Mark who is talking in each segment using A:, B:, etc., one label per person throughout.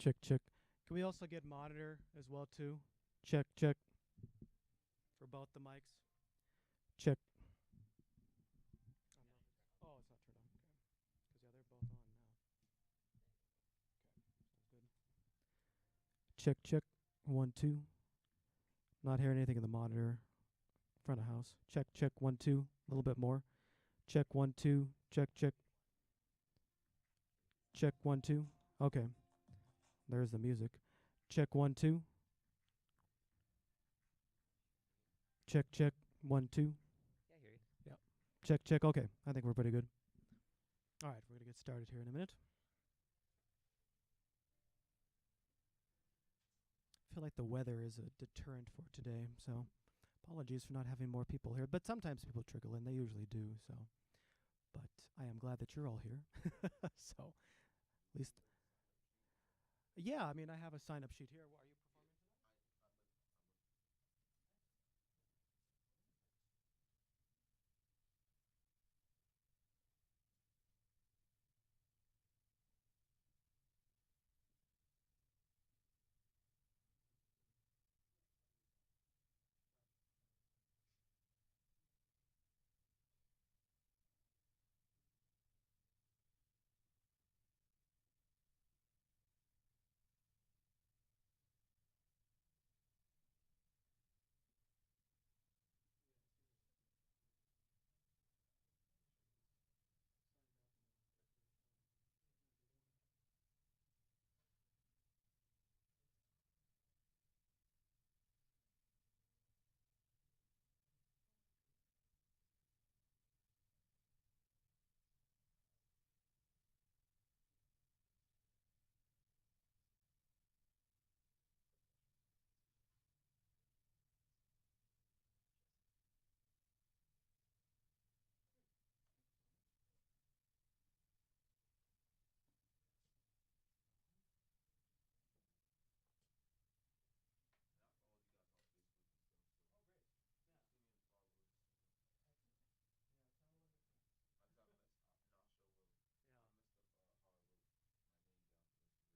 A: Check, check. Can we also get monitor as well too? Check, check. For both the mics. Check. Oh, it's not turned on. Okay. Because yeah, they're both on now. Okay, sounds good. Check, check. 1, 2. Not hearing anything in the monitor. Front of house. Check, check. 1, 2. A little bit more. Check, 1, 2. Check, check. Check, 1, 2. Okay. There's the music. Check, 1, 2. Check, check. 1, 2.
B: Yeah, I hear you.
A: Yeah. Check, check. Okay. I think we're pretty good. All right. We're going to get started here in a minute. I feel like the weather is a deterrent for today, so apologies for not having more people here. But sometimes people trickle in. They usually do, so. But I am glad that you're all here. So, at least. Yeah, I mean, I have a sign-up sheet here. Are you performing tonight? Oh, great. Yeah. Excellent. Yeah, tell me what to say.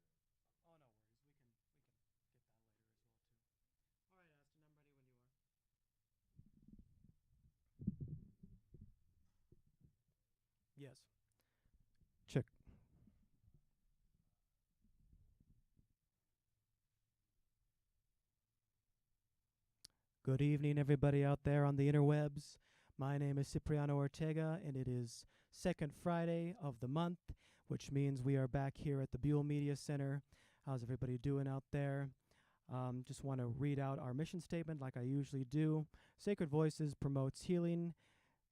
A: Yeah. Oh, no worries. We can get that later as well too. All right, Aston, I'm ready when you are. Yes. Check. Good evening, everybody out there on the interwebs. My name is Cipriano Ortega, and it is second Friday of the month, which means we are back here at the Buell Media Center. How's everybody doing out there? Just want to read out our mission statement like I usually do. Sacred Voices promotes healing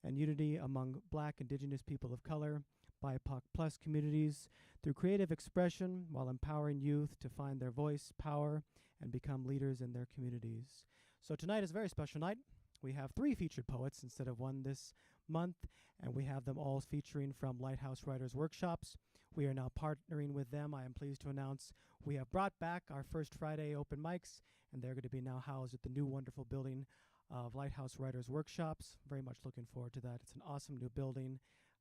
A: and unity among Black, Indigenous people of color, BIPOC plus communities through creative expression while empowering youth to find their voice, power, and become leaders in their communities. So tonight is a very special night. We have 3 featured poets instead of 1 this month, and we have them all featuring from Lighthouse Writers Workshops. We are now partnering with them. I am pleased to announce we have brought back our first Friday open mics, and they're going to be now housed at the new wonderful building of Lighthouse Writers Workshops. Very much looking forward to that. It's an awesome new building,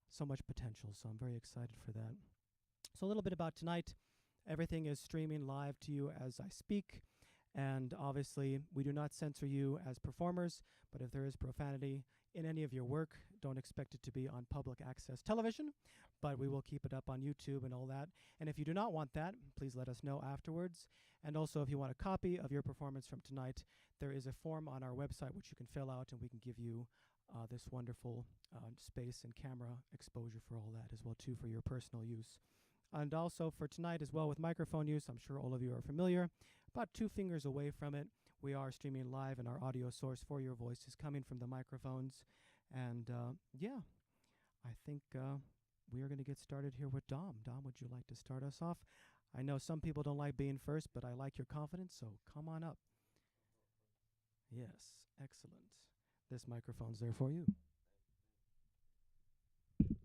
A: so much potential, so I'm very excited for that. So a little bit about tonight. Everything is streaming live to you as I speak. And obviously, we do not censor you as performers, but if there is profanity in any of your work, don't expect it to be on public access television, but we will keep it up on YouTube and all that. And if you do not want that, please let us know afterwards. And also, if you want a copy of your performance from tonight, there is a form on our website which you can fill out, and we can give you this wonderful space and camera exposure for all that as well, too, for your personal use. And also for tonight as well with microphone use, I'm sure all of you are familiar. About 2 fingers away from it, we are streaming live, and our audio source for your voice is coming from the microphones. And yeah, I think we are going to get started here with Dom. Dom, would you like to start us off? I know some people don't like being first, but I like your confidence, so come on up. Yes, excellent. This microphone's there for you.
C: Two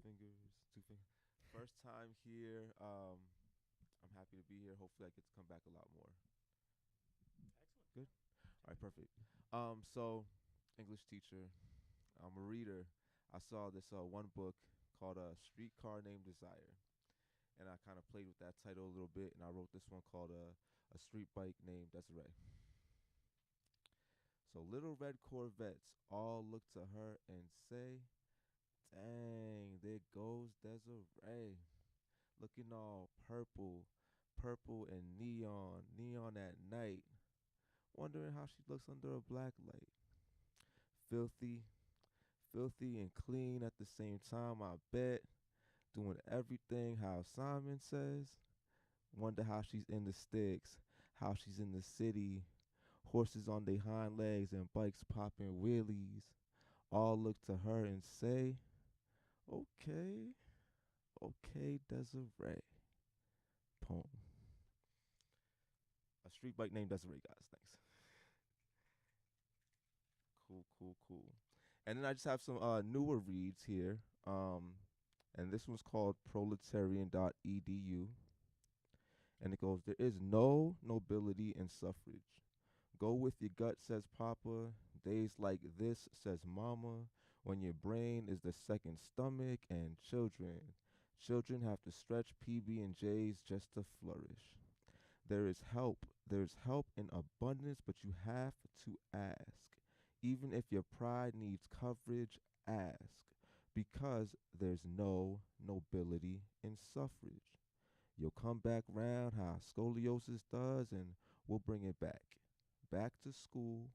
C: fingers, two fingers. First time here. I'm happy to be here. Hopefully, I get to come back a lot more.
A: Excellent.
C: Good. All right, perfect. So English teacher. I'm a reader. I saw this one book called "Streetcar Named Desire," and I kind of played with that title a little bit, and I wrote this one called a street bike named Desiree. So little red Corvettes all look to her and say, "Dang, there goes Desiree, looking all purple, purple and neon, neon at night. Wondering how she looks under a black light. Filthy, filthy and clean at the same time, I bet. Doing everything how Simon says. Wonder how she's in the sticks, how she's in the city. Horses on their hind legs and bikes popping wheelies. All look to her and say, okay, okay, Desiree." Poem. A street bike named Desiree, guys. Thanks. Cool, cool, cool. And then I just have some newer reads here. And this one's called proletarian.edu. And it goes, "There is no nobility in suffrage. Go with your gut, says Papa. Days like this, says Mama. When your brain is the second stomach, and children have to stretch PB and J's just to flourish. There's help in abundance, but you have to ask. Even if your pride needs coverage, ask. Because there's no nobility in suffrage. You'll come back round how scoliosis does, and we'll bring it back. Back to school,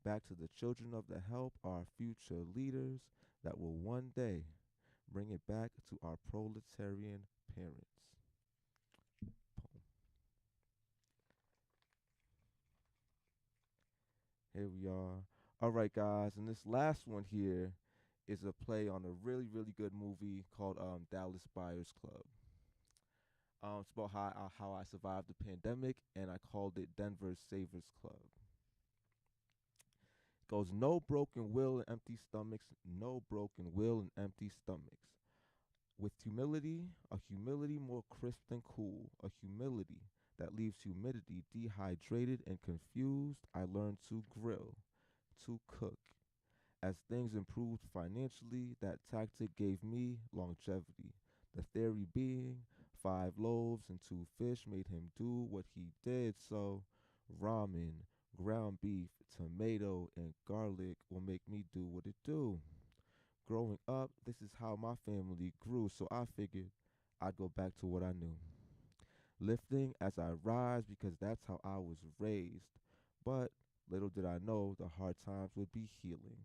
C: back to the children of the help, our future leaders that will one day bring it back to our proletarian parents." Poem. Here we are. All right, guys, and this last one here is a play on a really, really good movie called Dallas Buyers Club. It's about how I survived the pandemic, and I called it Denver's Savers Club. It goes, "No broken will and empty stomachs, no broken will and empty stomachs. With humility, a humility more crisp than cool, a humility that leaves humidity dehydrated and confused, I learned to grill, to cook. As things improved financially, that tactic gave me longevity. The theory being, 5 loaves and 2 fish made him do what he did, so ramen, ground beef, tomato, and garlic will make me do what it do. Growing up, this is how my family grew, so I figured I'd go back to what I knew. Lifting as I rise because that's how I was raised. But little did I know the hard times would be healing.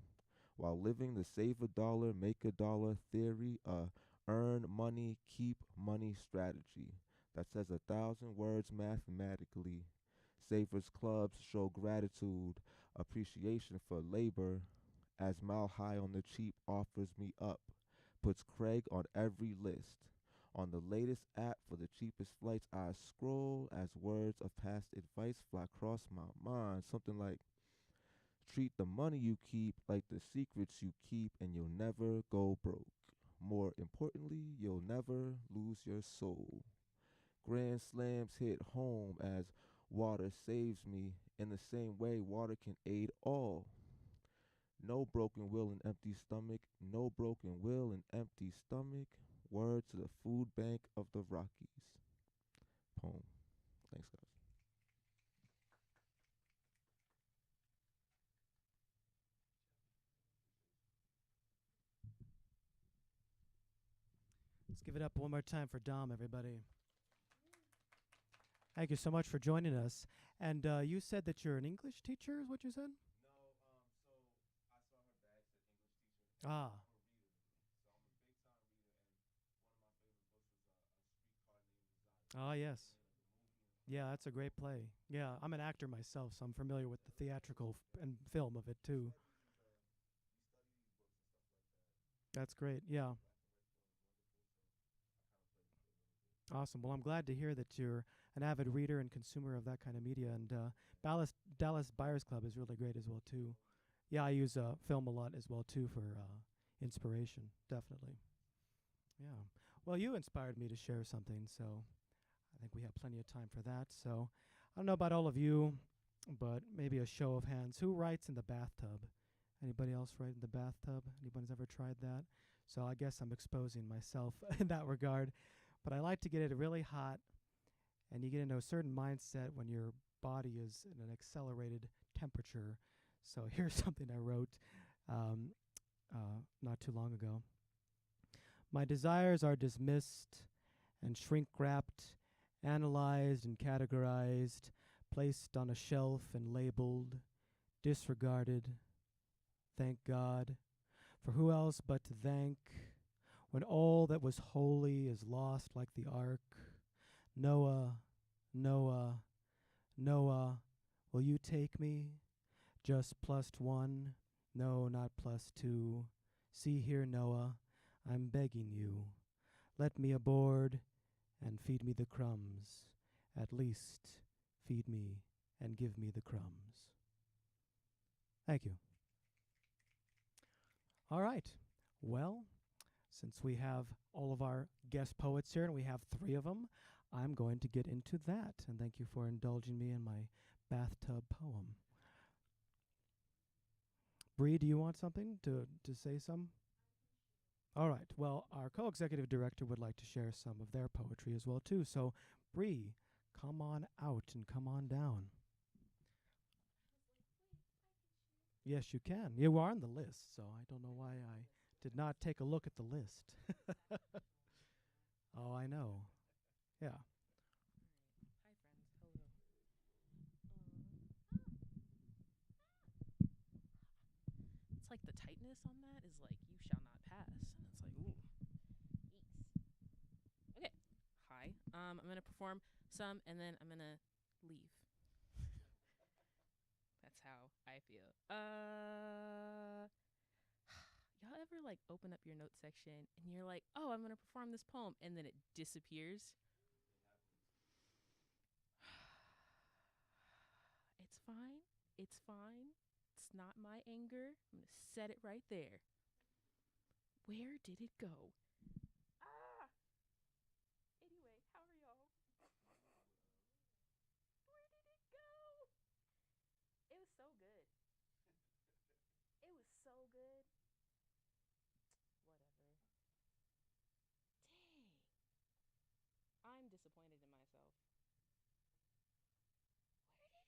C: While living the save a dollar, make a dollar theory, earn money, keep money strategy that says 1,000 words mathematically. Savers clubs show gratitude, appreciation for labor, as Mile High on the cheap offers me up, puts Craig on every list. On the latest app for the cheapest flights, I scroll as words of past advice fly across my mind. Something like, treat the money you keep like the secrets you keep, and you'll never go broke. More importantly, you'll never lose your soul. Grand slams hit home as water saves me in the same way water can aid all. No broken will and empty stomach, no broken will and empty stomach. Word to the food bank of the Rockies." Poem. Thanks, guys.
A: Let's give it up one more time for Dom, everybody. Thank you so much for joining us. And you said that you're an English teacher, is what you said? Ah, ah, yes. Yeah, that's a great play. Yeah, I'm an actor myself, so I'm familiar with the theatrical and film of it too. That's great. Yeah, awesome. Well, I'm glad to hear that you're an avid reader and consumer of that kind of media. And Dallas Buyers Club is really great as well too. Yeah, I use film a lot as well too for inspiration. Definitely. Yeah. Well, you inspired me to share something, so I think we have plenty of time for that. So I don't know about all of you, but maybe a show of hands. Who writes in the bathtub? Anybody else write in the bathtub? Anybody's ever tried that? So I guess I'm exposing myself in that regard. But I like to get it really hot, and you get into a certain mindset when your body is in an accelerated temperature. So here's something I wrote um, not too long ago. My desires are dismissed and shrink wrapped, analyzed and categorized, placed on a shelf and labeled, disregarded. Thank God. For who else but to thank when all that was holy is lost like the ark? Noah, Noah, Noah, will you take me? Just +1? No, not +2. See here, Noah, I'm begging you. Let me aboard and feed me the crumbs. At least feed me and give me the crumbs. Thank you. All right. Well, since we have all of our guest poets here, and we have 3 of them, I'm going to get into that. And thank you for indulging me in my bathtub poem. Bree, do you want something to say some? All right. Well, our co-executive director would like to share some of their poetry as well, too. So, Bree, come on out and come on down. Yes, you can. You are on the list, so I don't know why I did not take a look at the list. Oh, I know. Yeah.
B: Hi, friends. Hello. It's like the tightness on that is like, you shall not pass. And it's like, ooh. Eeks. Okay. Hi. I'm going to perform some and then I'm going to leave. That's how I feel. Y'all ever like open up your notes section and you're like, oh, I'm going to perform this poem, and then it disappears? It's fine. It's fine. It's not my anger. I'm going to set it right there. Where did it go? Ah! Anyway, how are y'all? Where did it go? It was so good. It was so good. Whatever. Dang. I'm disappointed in myself. Where did it go?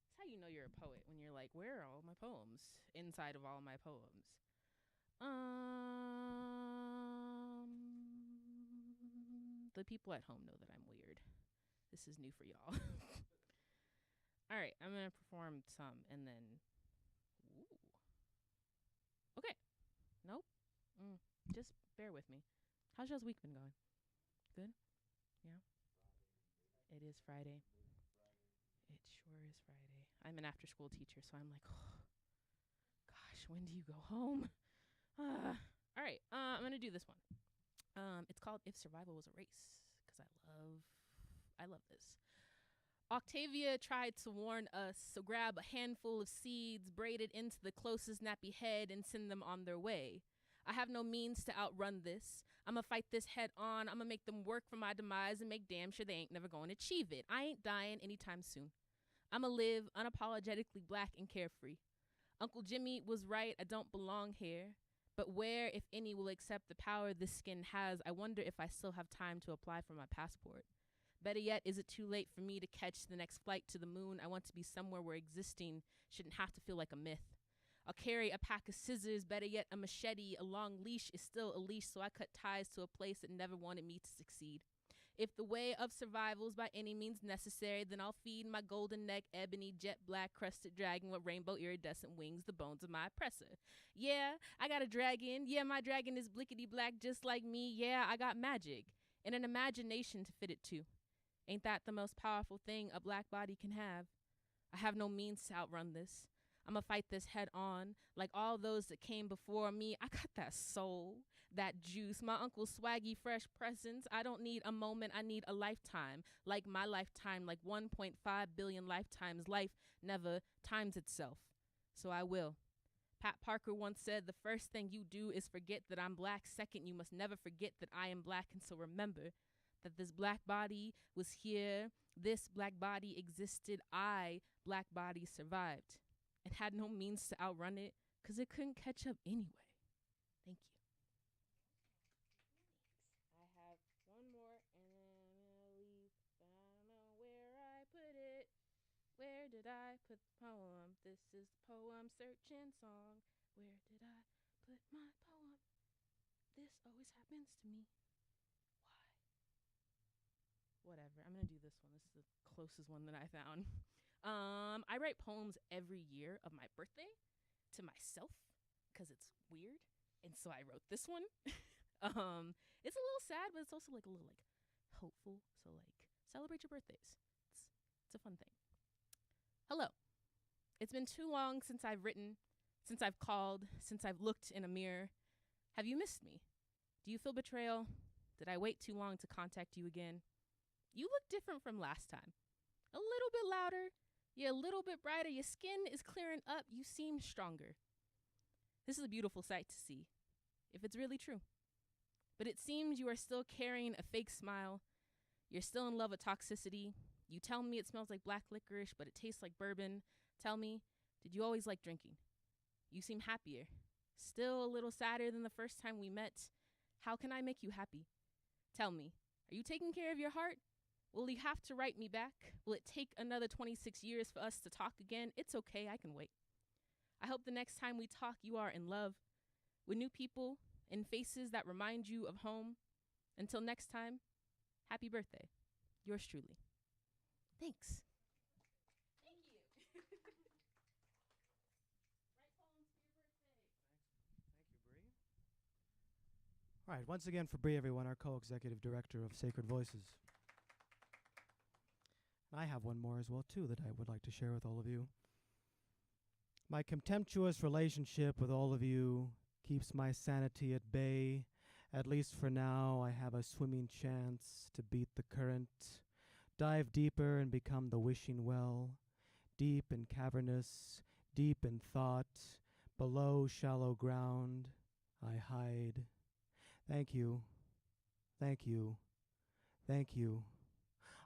B: That's how you know you're a poet, when you're like, where are all my poems inside of all my poems? The people at home know that I'm weird. This is new for y'all. All right, I'm going to perform some and then... Ooh. Okay. Nope. Just bear with me. How's y'all's week been going? Good? Yeah? It is Friday. It sure is Friday. I'm an after-school teacher, so I'm like, oh, gosh, when do you go home? All right, I'm going to do this one. It's called If Survival Was a Race, because I love this. Octavia tried to warn us, so grab a handful of seeds, braid it into the closest nappy head, and send them on their way. I have no means to outrun this. I'ma fight this head on. I'ma make them work for my demise and make damn sure they ain't never gonna achieve it. I ain't dying anytime soon. I'ma live unapologetically black and carefree. Uncle Jimmy was right, I don't belong here. But where, if any, will accept the power this skin has, I wonder if I still have time to apply for my passport. Better yet, is it too late for me to catch the next flight to the moon? I want to be somewhere where existing shouldn't have to feel like a myth. I'll carry a pack of scissors, better yet a machete. A long leash is still a leash, so I cut ties to a place that never wanted me to succeed. If the way of survival's by any means necessary, then I'll feed my golden neck, ebony, jet black, crested dragon with rainbow iridescent wings, the bones of my oppressor. Yeah, I got a dragon. Yeah, my dragon is blickety black just like me. Yeah, I got magic and an imagination to fit it too. Ain't that the most powerful thing a black body can have? I have no means to outrun this. I'ma fight this head on. Like all those that came before me, I got that soul, that juice, my uncle's swaggy fresh presence. I don't need a moment, I need a lifetime. Like my lifetime, like 1.5 billion lifetimes. Life never times itself. So I will. Pat Parker once said, the first thing you do is forget that I'm black. Second, you must never forget that I am black. And so remember that this black body was here. This black body existed. I, black body, survived. And had no means to outrun it because it couldn't catch up anyway. Thank you. I have Where did I put the poem? This is the poem searching song. Where did I put my poem? This always happens to me. Why? Whatever. I'm gonna do this one. This is the closest one that I found. I write poems every year of my birthday to myself because it's weird, and so I wrote this one. It's a little sad, but it's also like a little like hopeful. So like celebrate your birthdays. It's a fun thing. Hello. It's been too long since I've written, since I've called, since I've looked in a mirror. Have you missed me? Do you feel betrayal? Did I wait too long to contact you again? You look different from last time. A little bit louder. You're a little bit brighter. Your skin is clearing up. You seem stronger. This is a beautiful sight to see, if it's really true. But it seems you are still carrying a fake smile. You're still in love with toxicity. You tell me it smells like black licorice, but it tastes like bourbon. Tell me, did you always like drinking? You seem happier. Still a little sadder than the first time we met. How can I make you happy? Tell me, are you taking care of your heart? Will you have to write me back? Will it take another 26 years for us to talk again? It's okay, I can wait. I hope the next time we talk, you are in love with new people and faces that remind you of home. Until next time, happy birthday. Yours truly. Thanks. Thank you. Write poems for your birthday.
A: Thank you, Bree. All right, once again for Bree, everyone, our co-executive director of Sacred Voices. I have one more as well, too, that I would like to share with all of you. My contemptuous relationship with all of you keeps my sanity at bay. At least for now, I have a swimming chance to beat the current, dive deeper and become the wishing well, deep and cavernous, deep in thought, below shallow ground, I hide. Thank you, thank you, thank you.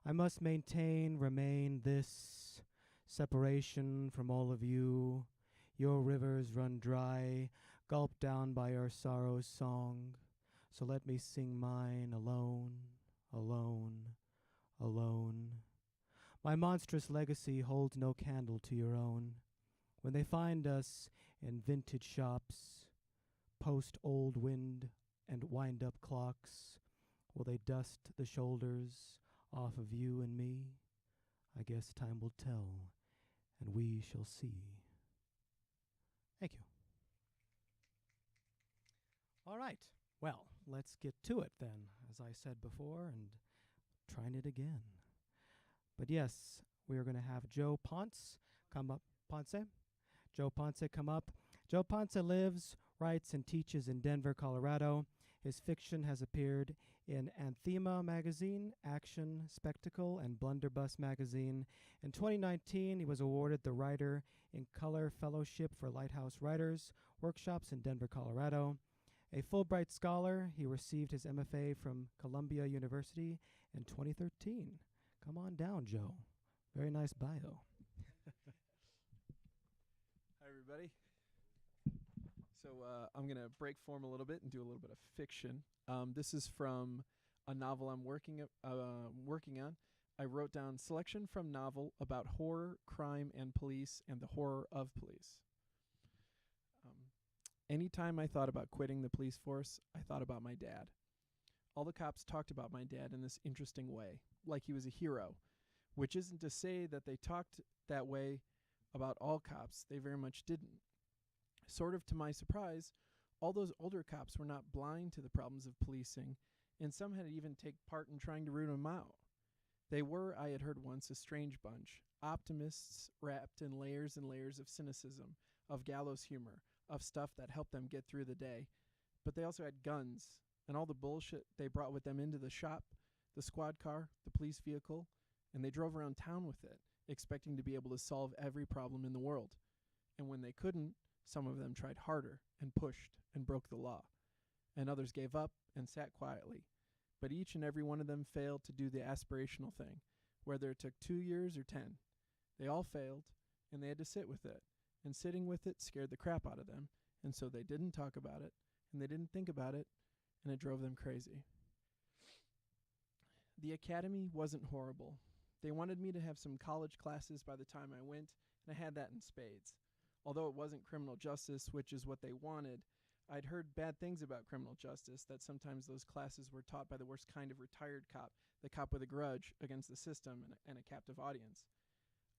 A: I must remain this separation from all of you. Your rivers run dry, gulped down by your sorrow's song. So let me sing mine alone, alone, alone. My monstrous legacy holds no candle to your own. When they find us in vintage shops, post old wind and wind-up clocks, will they dust the shoulders off of you and me? I guess time will tell, and we shall see. Thank you. All right. Well, let's get to it then, as I said before, and trying it again. But yes, we are going to have Joe Ponce come up. Joe Ponce come up. Joe Ponce lives, writes, and teaches in Denver, Colorado. His fiction has appeared in Anthema magazine, Action, Spectacle, and Blunderbuss magazine. In 2019, he was awarded the Writer in Color Fellowship for Lighthouse Writers Workshops in Denver, Colorado. A Fulbright Scholar, he received his MFA from Columbia University in 2013. Come on down, Joe. Very nice bio.
D: Hi, everybody. So I'm going to break form a little bit and do a little bit of fiction. This is from a novel I'm working on. I wrote down selection from novel about horror, crime, and police, and the horror of police. Anytime I thought about quitting the police force, I thought about my dad. All the cops talked about my dad in this interesting way, like he was a hero, which isn't to say that they talked that way about all cops. They very much didn't. Sort of to my surprise, all those older cops were not blind to the problems of policing, and some had even taken part in trying to root them out. They were, I had heard once, a strange bunch, optimists wrapped in layers and layers of cynicism, of gallows humor, of stuff that helped them get through the day. But they also had guns, and all the bullshit they brought with them into the shop, the squad car, the police vehicle, and they drove around town with it, expecting to be able to solve every problem in the world. And when they couldn't, some of them tried harder and pushed and broke the law, and others gave up and sat quietly. But each and every one of them failed to do the aspirational thing, whether it took 2 years or 10. They all failed, and they had to sit with it, and sitting with it scared the crap out of them, and so they didn't talk about it, and they didn't think about it, and it drove them crazy. The academy wasn't horrible. They wanted me to have some college classes by the time I went, and I had that in spades. Although it wasn't criminal justice, which is what they wanted, I'd heard bad things about criminal justice, that sometimes those classes were taught by the worst kind of retired cop, the cop with a grudge against the system and a captive audience.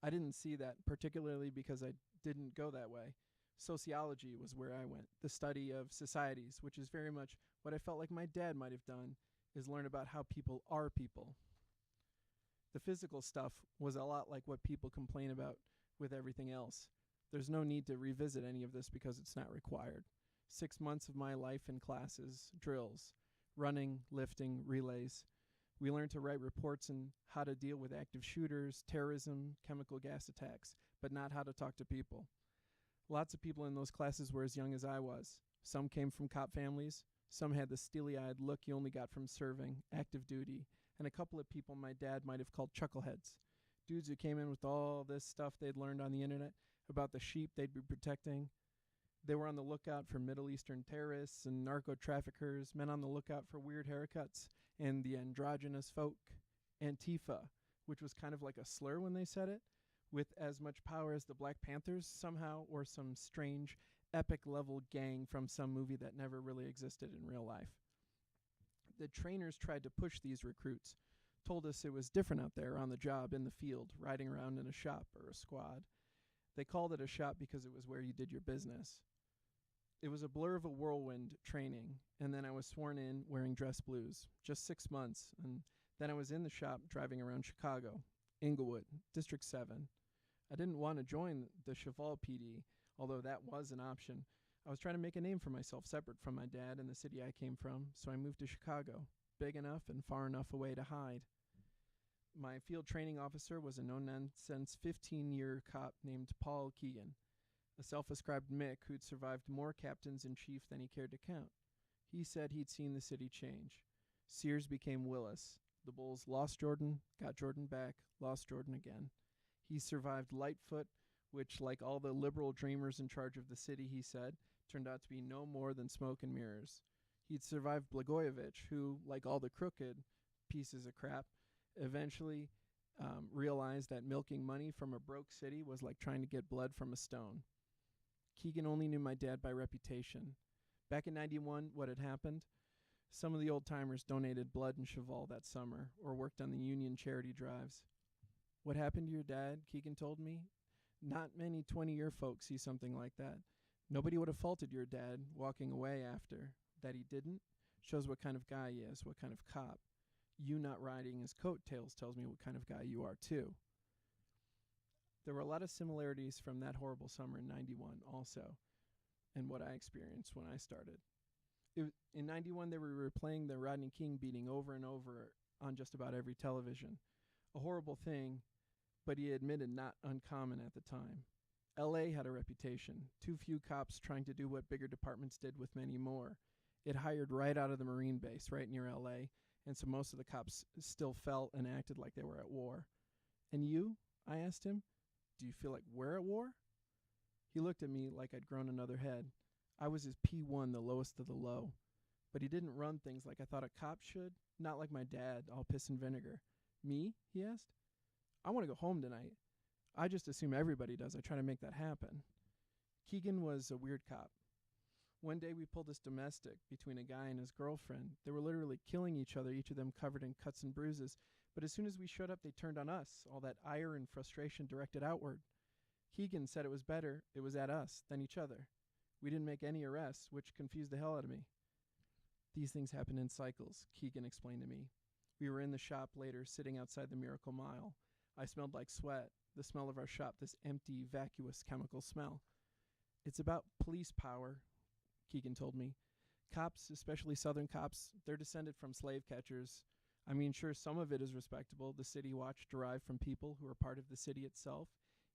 D: I didn't see that, particularly because I didn't go that way. Sociology was where I went, the study of societies, which is very much what I felt like my dad might have done, is learn about how people are people. The physical stuff was a lot like what people complain about with everything else. There's no need to revisit any of this because it's not required. 6 months of my life in classes, drills, running, lifting, relays. We learned to write reports and how to deal with active shooters, terrorism, chemical gas attacks, but not how to talk to people. Lots of people in those classes were as young as I was. Some came from cop families. Some had the steely-eyed look you only got from serving, active duty, and a couple of people my dad might have called chuckleheads. Dudes who came in with all this stuff they'd learned on the internet about the sheep they'd be protecting. They were on the lookout for Middle Eastern terrorists and narco-traffickers, men on the lookout for weird haircuts, and the androgynous folk. Antifa, which was kind of like a slur when they said it, with as much power as the Black Panthers somehow, or some strange epic-level gang from some movie that never really existed in real life. The trainers tried to push these recruits, told us it was different out there on the job, in the field, riding around in a shop or a squad. They called it a shop because it was where you did your business. It was a blur of a whirlwind training, and then I was sworn in wearing dress blues. Just 6 months, and then I was in the shop driving around Chicago, Inglewood, District 7. I didn't want to join the Cheval PD, although that was an option. I was trying to make a name for myself separate from my dad and the city I came from, so I moved to Chicago, big enough and far enough away to hide. My field training officer was a no-nonsense 15-year cop named Paul Keegan, a self-ascribed Mick who'd survived more captains-in-chief than he cared to count. He said he'd seen the city change. Sears became Willis. The Bulls lost Jordan, got Jordan back, lost Jordan again. He survived Lightfoot, which, like all the liberal dreamers in charge of the city, he said, turned out to be no more than smoke and mirrors. He'd survived Blagojevich, who, like all the crooked pieces of crap, eventually realized that milking money from a broke city was like trying to get blood from a stone. Keegan only knew my dad by reputation. Back in 91, what had happened? Some of the old-timers donated blood in Cheval that summer or worked on the union charity drives. What happened to your dad, Keegan told me? Not many 20-year folks see something like that. Nobody would have faulted your dad walking away after. That he didn't shows what kind of guy he is, what kind of cop. You not riding his coattails tells me what kind of guy you are, too. There were a lot of similarities from that horrible summer in 91 also, and what I experienced when I started. In 91, they were replaying the Rodney King beating over and over on just about every television. A horrible thing, but he admitted not uncommon at the time. L.A. had a reputation, too few cops trying to do what bigger departments did with many more. It hired right out of the Marine base right near L.A., and so most of the cops still felt and acted like they were at war. And you? I asked him. Do you feel like we're at war? He looked at me like I'd grown another head. I was his P1, the lowest of the low. But he didn't run things like I thought a cop should, not like my dad, all piss and vinegar. Me? He asked. I want to go home tonight. I just assume everybody does. I try to make that happen. Keegan was a weird cop. One day we pulled this domestic between a guy and his girlfriend. They were literally killing each other, each of them covered in cuts and bruises. But as soon as we showed up, they turned on us, all that ire and frustration directed outward. Keegan said it was better, it was at us, than each other. We didn't make any arrests, which confused the hell out of me. These things happen in cycles, Keegan explained to me. We were in the shop later, sitting outside the Miracle Mile. I smelled like sweat, the smell of our shop, this empty, vacuous chemical smell. It's about police power, Keegan told me. Cops, especially Southern cops, they're descended from slave catchers. I mean, sure, some of it is respectable. The city watch derived from people who are part of the city itself,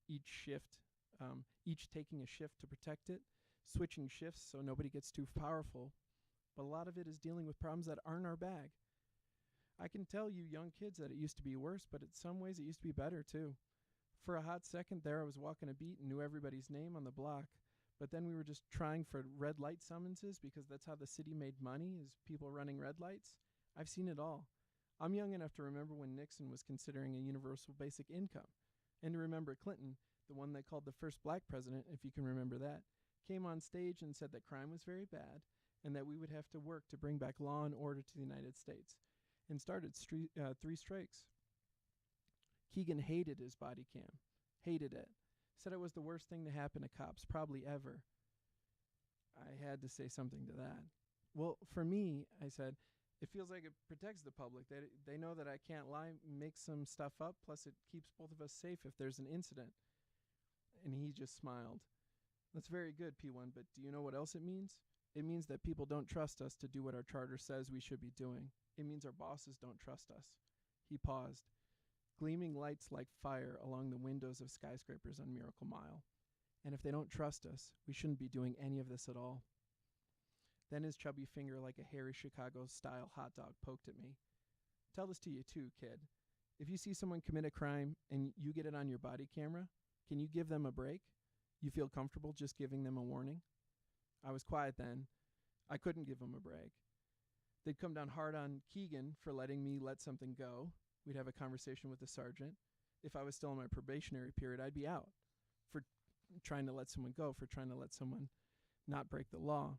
D: each taking a shift to protect it, switching shifts so nobody gets too powerful. But a lot of it is dealing with problems that aren't our bag. I can tell you young kids that it used to be worse, but in some ways it used to be better too. For a hot second there, I was walking a beat and knew everybody's name on the block. But then we were just trying for red light summonses because that's how the city made money, is people running red lights. I've seen it all. I'm young enough to remember when Nixon was considering a universal basic income, and to remember Clinton, the one they called the first black president, if you can remember that, came on stage and said that crime was very bad and that we would have to work to bring back law and order to the United States, and started 3 strikes. Keegan hated his body cam, hated it, said it was the worst thing to happen to cops probably ever. I had to say something to that. Well, for me, I said, it feels like it protects the public. They know that I can't lie, make some stuff up, plus it keeps both of us safe if there's an incident. And he just smiled. That's very good, P1, but do you know what else it means? It means that people don't trust us to do what our charter says we should be doing. It means our bosses don't trust us. He paused, gleaming lights like fire along the windows of skyscrapers on Miracle Mile. And if they don't trust us, we shouldn't be doing any of this at all. Then his chubby finger, like a hairy Chicago-style hot dog, poked at me. Tell this to you too, kid. If you see someone commit a crime and you get it on your body camera, can you give them a break? You feel comfortable just giving them a warning? I was quiet then. I couldn't give them a break. They'd come down hard on Keegan for letting me let something go. We'd have a conversation with the sergeant. If I was still in my probationary period, I'd be out for trying to let someone go, for trying to let someone not break the law.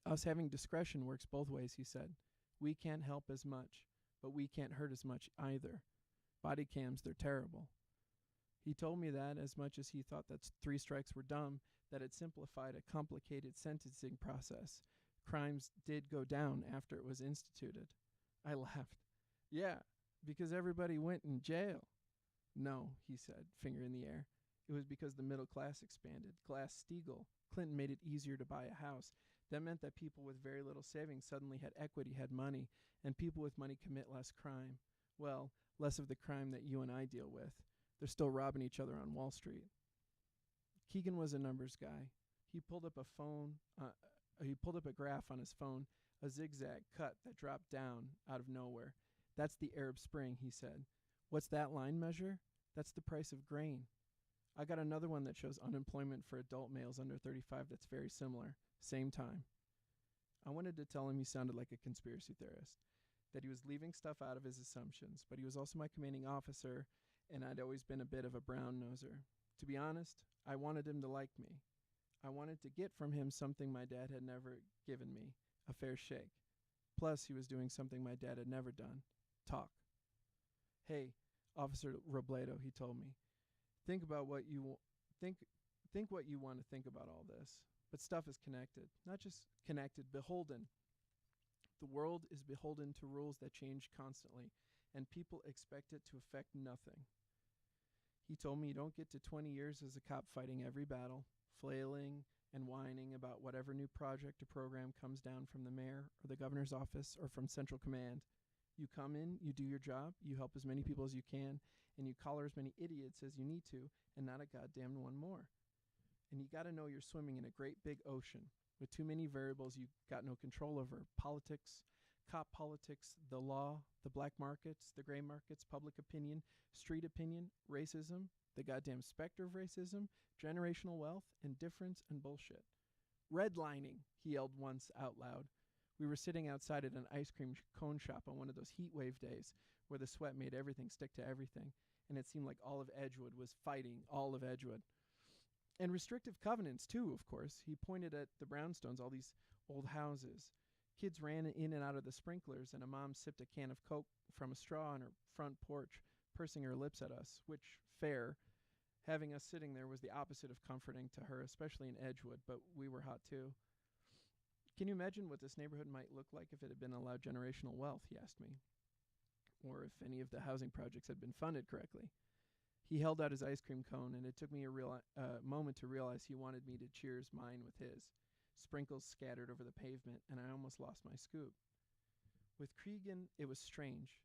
D: Us having discretion works both ways, he said. We can't help as much, but we can't hurt as much either. Body cams, they're terrible. He told me that as much as he thought that 3 strikes were dumb, that it simplified a complicated sentencing process. Crimes did go down after it was instituted. I laughed. Yeah, because everybody went in jail. No, he said, finger in the air. It was because the middle class expanded. Glass-Steagall. Clinton made it easier to buy a house. That meant that people with very little savings suddenly had equity, had money, and people with money commit less crime. Well, less of the crime that you and I deal with. They're still robbing each other on Wall Street. Keegan was a numbers guy. He pulled up a graph on his phone, a zigzag cut that dropped down out of nowhere. That's the Arab Spring, he said. What's that line measure? That's the price of grain. I got another one that shows unemployment for adult males under 35 that's very similar. Same time. I wanted to tell him he sounded like a conspiracy theorist, that he was leaving stuff out of his assumptions, but he was also my commanding officer, and I'd always been a bit of a brown-noser. To be honest, I wanted him to like me. I wanted to get from him something my dad had never given me, a fair shake. Plus, he was doing something my dad had never done, talk. Hey, Officer Robledo, he told me, think about what you think what you want to think about all this. But stuff is connected, not just connected, beholden. The world is beholden to rules that change constantly, and people expect it to affect nothing. He told me you don't get to 20 years as a cop fighting every battle, flailing and whining about whatever new project or program comes down from the mayor or the governor's office or from central command. You come in, you do your job, you help as many people as you can, and you collar as many idiots as you need to, and not a goddamn one more. And you got to know you're swimming in a great big ocean with too many variables you got no control over. Politics, cop politics, the law, the black markets, the gray markets, public opinion, street opinion, racism, the goddamn specter of racism, generational wealth, indifference, and bullshit. Redlining, he yelled once out loud. We were sitting outside at an ice cream cone shop on one of those heat wave days where the sweat made everything stick to everything, and it seemed like all of Edgewood was fighting all of Edgewood. And restrictive covenants, too, of course. He pointed at the brownstones, all these old houses. Kids ran in and out of the sprinklers, and a mom sipped a can of Coke from a straw on her front porch, pursing her lips at us, which, fair, having us sitting there was the opposite of comforting to her, especially in Edgewood, but we were hot, too. Can you imagine what this neighborhood might look like if it had been allowed generational wealth, he asked me, or if any of the housing projects had been funded correctly. He held out his ice cream cone, and it took me a moment to realize he wanted me to cheers mine with his. Sprinkles scattered over the pavement, and I almost lost my scoop. With Keegan, it was strange.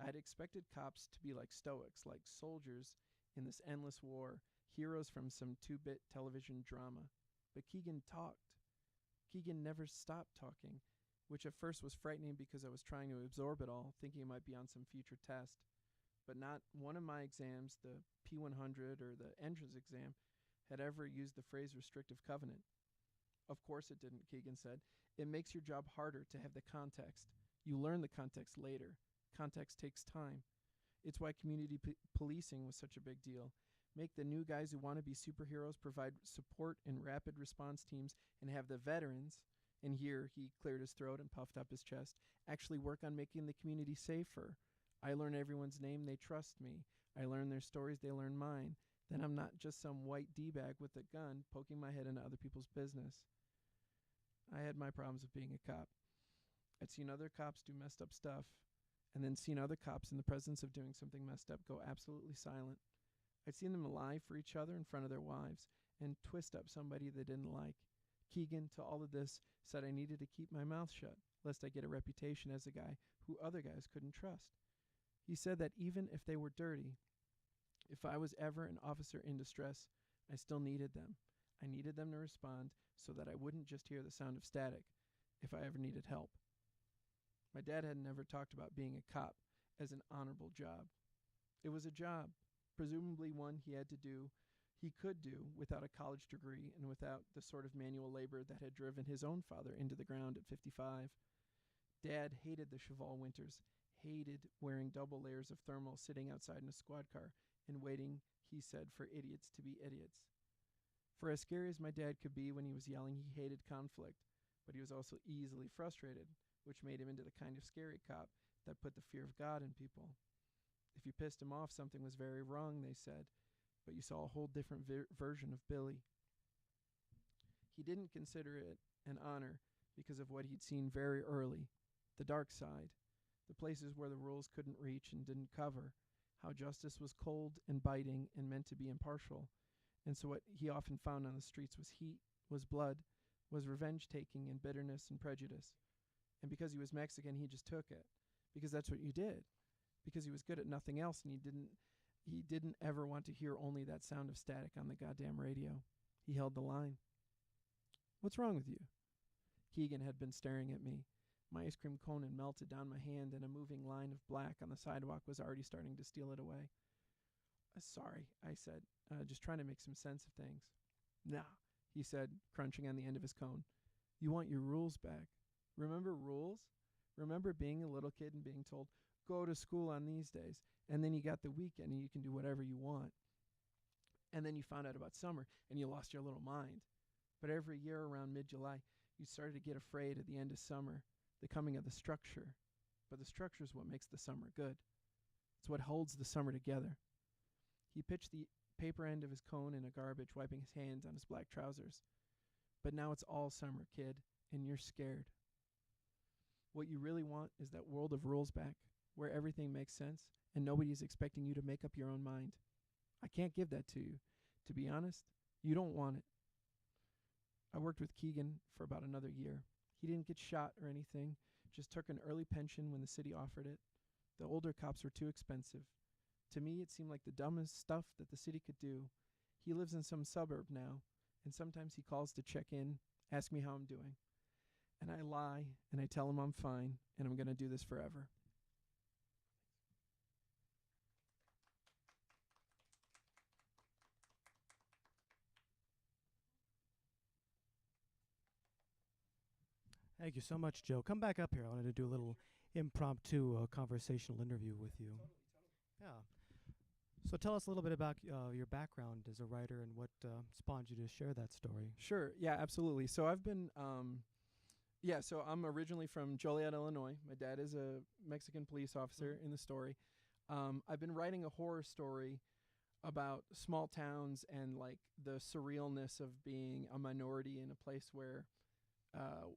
D: I had expected cops to be like stoics, like soldiers in this endless war, heroes from some 2-bit television drama. But Keegan talked. Keegan never stopped talking, which at first was frightening because I was trying to absorb it all, thinking it might be on some future test. But not one of my exams, the P100 or the entrance exam, had ever used the phrase restrictive covenant. Of course it didn't, Keegan said. It makes your job harder to have the context. You learn the context later. Context takes time. It's why community policing was such a big deal. Make the new guys who want to be superheroes provide support and rapid response teams, and have the veterans, and here he cleared his throat and puffed up his chest, actually work on making the community safer. I learn everyone's name, they trust me. I learn their stories, they learn mine. Then I'm not just some white D-bag with a gun poking my head into other people's business. I had my problems with being a cop. I'd seen other cops do messed up stuff, and then seen other cops in the presence of doing something messed up go absolutely silent. I'd seen them lie for each other in front of their wives and twist up somebody they didn't like. Keegan, to all of this, said I needed to keep my mouth shut, lest I get a reputation as a guy who other guys couldn't trust. He said that even if they were dirty, if I was ever an officer in distress, I still needed them. I needed them to respond so that I wouldn't just hear the sound of static if I ever needed help. My dad had never talked about being a cop as an honorable job. It was a job, presumably one he could do without a college degree and without the sort of manual labor that had driven his own father into the ground at 55. Dad hated the Cheval winters, hated wearing double layers of thermal sitting outside in a squad car and waiting, he said, for idiots to be idiots. For as scary as my dad could be when he was yelling, he hated conflict, but he was also easily frustrated, which made him into the kind of scary cop that put the fear of God in people. If you pissed him off, something was very wrong, they said, but you saw a whole different version of Billy. He didn't consider it an honor because of what he'd seen very early, the dark side, the places where the rules couldn't reach and didn't cover, how justice was cold and biting and meant to be impartial. And so what he often found on the streets was heat, was blood, was revenge-taking and bitterness and prejudice. And because he was Mexican, he just took it. Because that's what you did. Because he was good at nothing else, and he didn't ever want to hear only that sound of static on the goddamn radio. He held the line. What's wrong with you? Keegan had been staring at me. My ice cream cone had melted down my hand, and a moving line of black on the sidewalk was already starting to steal it away. Sorry, I said, just trying to make some sense of things. Nah, he said, crunching on the end of his cone. You want your rules back. Remember rules? Remember being a little kid and being told, go to school on these days, and then you got the weekend and you can do whatever you want. And then you found out about summer and you lost your little mind. But every year around mid-July, you started to get afraid at the end of summer, the coming of the structure. But the structure is what makes the summer good. It's what holds the summer together. He pitched the paper end of his cone in a garbage, wiping his hands on his black trousers. But now it's all summer, kid, and you're scared. What you really want is that world of rules back, where everything makes sense and nobody's expecting you to make up your own mind. I can't give that to you. To be honest, you don't want it. I worked with Keegan for about another year. He didn't get shot or anything, just took an early pension when the city offered it. The older cops were too expensive. To me, it seemed like the dumbest stuff that the city could do. He lives in some suburb now, and sometimes he calls to check in, ask me how I'm doing. And I lie, and I tell him I'm fine, and I'm going to do this forever.
A: Thank you so much, Joe. Come back up here. I wanted to do a little impromptu conversational interview with you. Yeah. So tell us a little bit about your background as a writer and what spawned you to share that story.
D: Sure. Yeah, absolutely. So I've been, so I'm originally from Joliet, Illinois. My dad is a Mexican police officer in the story. I've been writing a horror story about small towns and like the surrealness of being a minority in a place where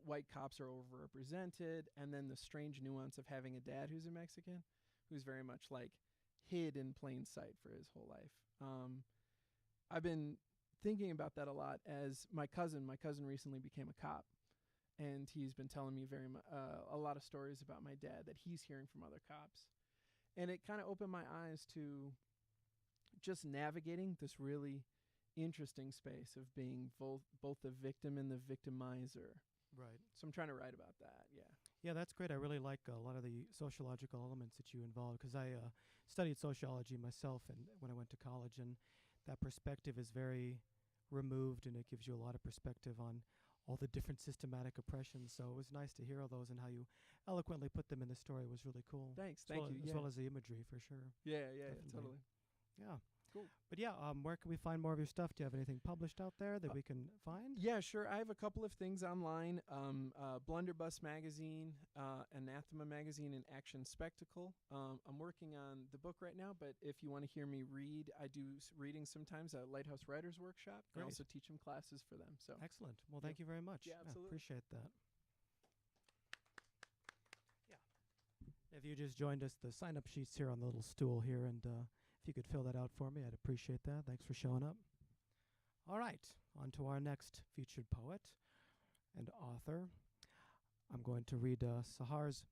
D: white cops are overrepresented, and then the strange nuance of having a dad who's a Mexican, who's very much like hid in plain sight for his whole life. I've been thinking about that a lot as my cousin recently became a cop, and he's been telling me a lot of stories about my dad that he's hearing from other cops. And it kind of opened my eyes to just navigating this really interesting space of being both the victim and the victimizer.
A: Right.
D: So I'm trying to write about that, yeah.
A: Yeah, that's great. I really like a lot of the sociological elements that you involved, because I studied sociology myself and when I went to college, and that perspective is very removed, and it gives you a lot of perspective on all the different systematic oppressions. So it was nice to hear all those, and how you eloquently put them in the story was really cool.
D: Thanks.
A: As
D: Thank
A: well
D: you.
A: as
D: Yeah.
A: well as the imagery, for sure.
D: Yeah,
A: Definitely.
D: totally.
A: Yeah.
D: Cool.
A: But yeah, where can we find more of your stuff? Do you have anything published out there that we can find?
D: Yeah, sure. I have a couple of things online. Blunderbuss Magazine, Anathema Magazine, and Action Spectacle. I'm working on the book right now, but if you want to hear me read, I do reading sometimes at Lighthouse Writers Workshop. I
A: Great.
D: also teach them classes for them. So
A: Excellent. Well,
D: Yeah.
A: thank you very much.
D: Yeah, absolutely.
A: Appreciate that. Yeah. If you just joined us, the sign-up sheet's here on the little stool here, and if you could fill that out for me, I'd appreciate that. Thanks for showing up. All right, on to our next featured poet and author. I'm going to read Sahar's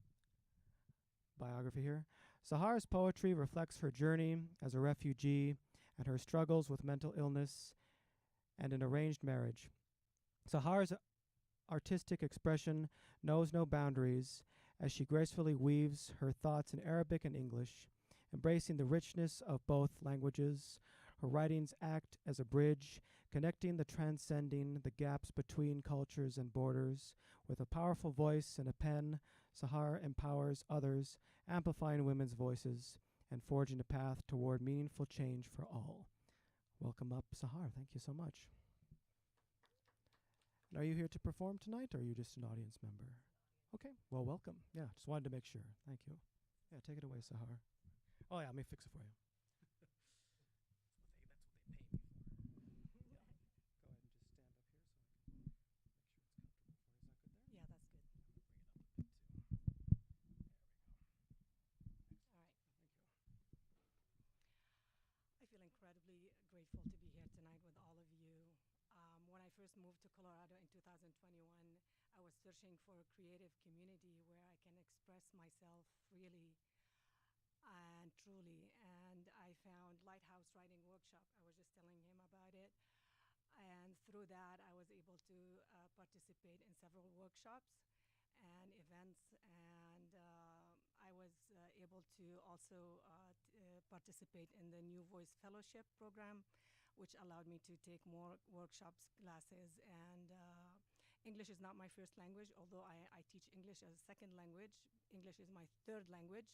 A: biography here. Sahar's poetry reflects her journey as a refugee and her struggles with mental illness and an arranged marriage. Sahar's artistic expression knows no boundaries as she gracefully weaves her thoughts in Arabic and English, embracing the richness of both languages. Her writings act as a bridge, connecting the transcending the gaps between cultures and borders. With a powerful voice and a pen, Sahar empowers others, amplifying women's voices and forging a path toward meaningful change for all. Welcome up, Sahar. Thank you so much. And are you here to perform tonight, or are you just an audience member? Okay, well, welcome. Yeah, just wanted to make sure. Thank you. Yeah, take it away, Sahar. Oh, yeah, let me fix it for you.
E: Yeah, that's good. All right. I feel incredibly grateful to be here tonight with all of you. When I first moved to Colorado in 2021, I was searching for a creative community where I can express myself freely and truly. And I found Lighthouse Writing Workshop. I was just telling him about it. And through that, I was able to participate in several workshops and events. And I was able to also participate in the New Voice Fellowship program, which allowed me to take more workshops, classes, and English is not my first language, although I teach English as a second language. English is my third language.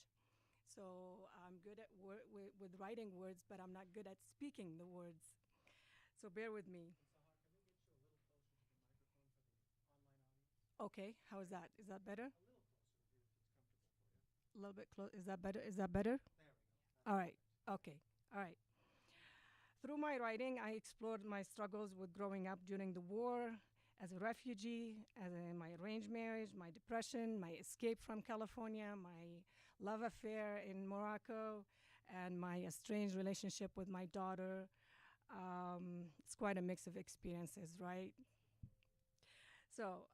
E: So I'm good at with writing words, but I'm not good at speaking the words. So bear with me. Okay, how is that? Is that better? A little bit close. Is that better? Is that better? All right. Okay. All right. Through my writing, I explored my struggles with growing up during the war, as a refugee, as in my arranged marriage, my depression, my escape from California, my love affair in Morocco, and my estranged relationship with my daughter. It's quite a mix of experiences, right? So,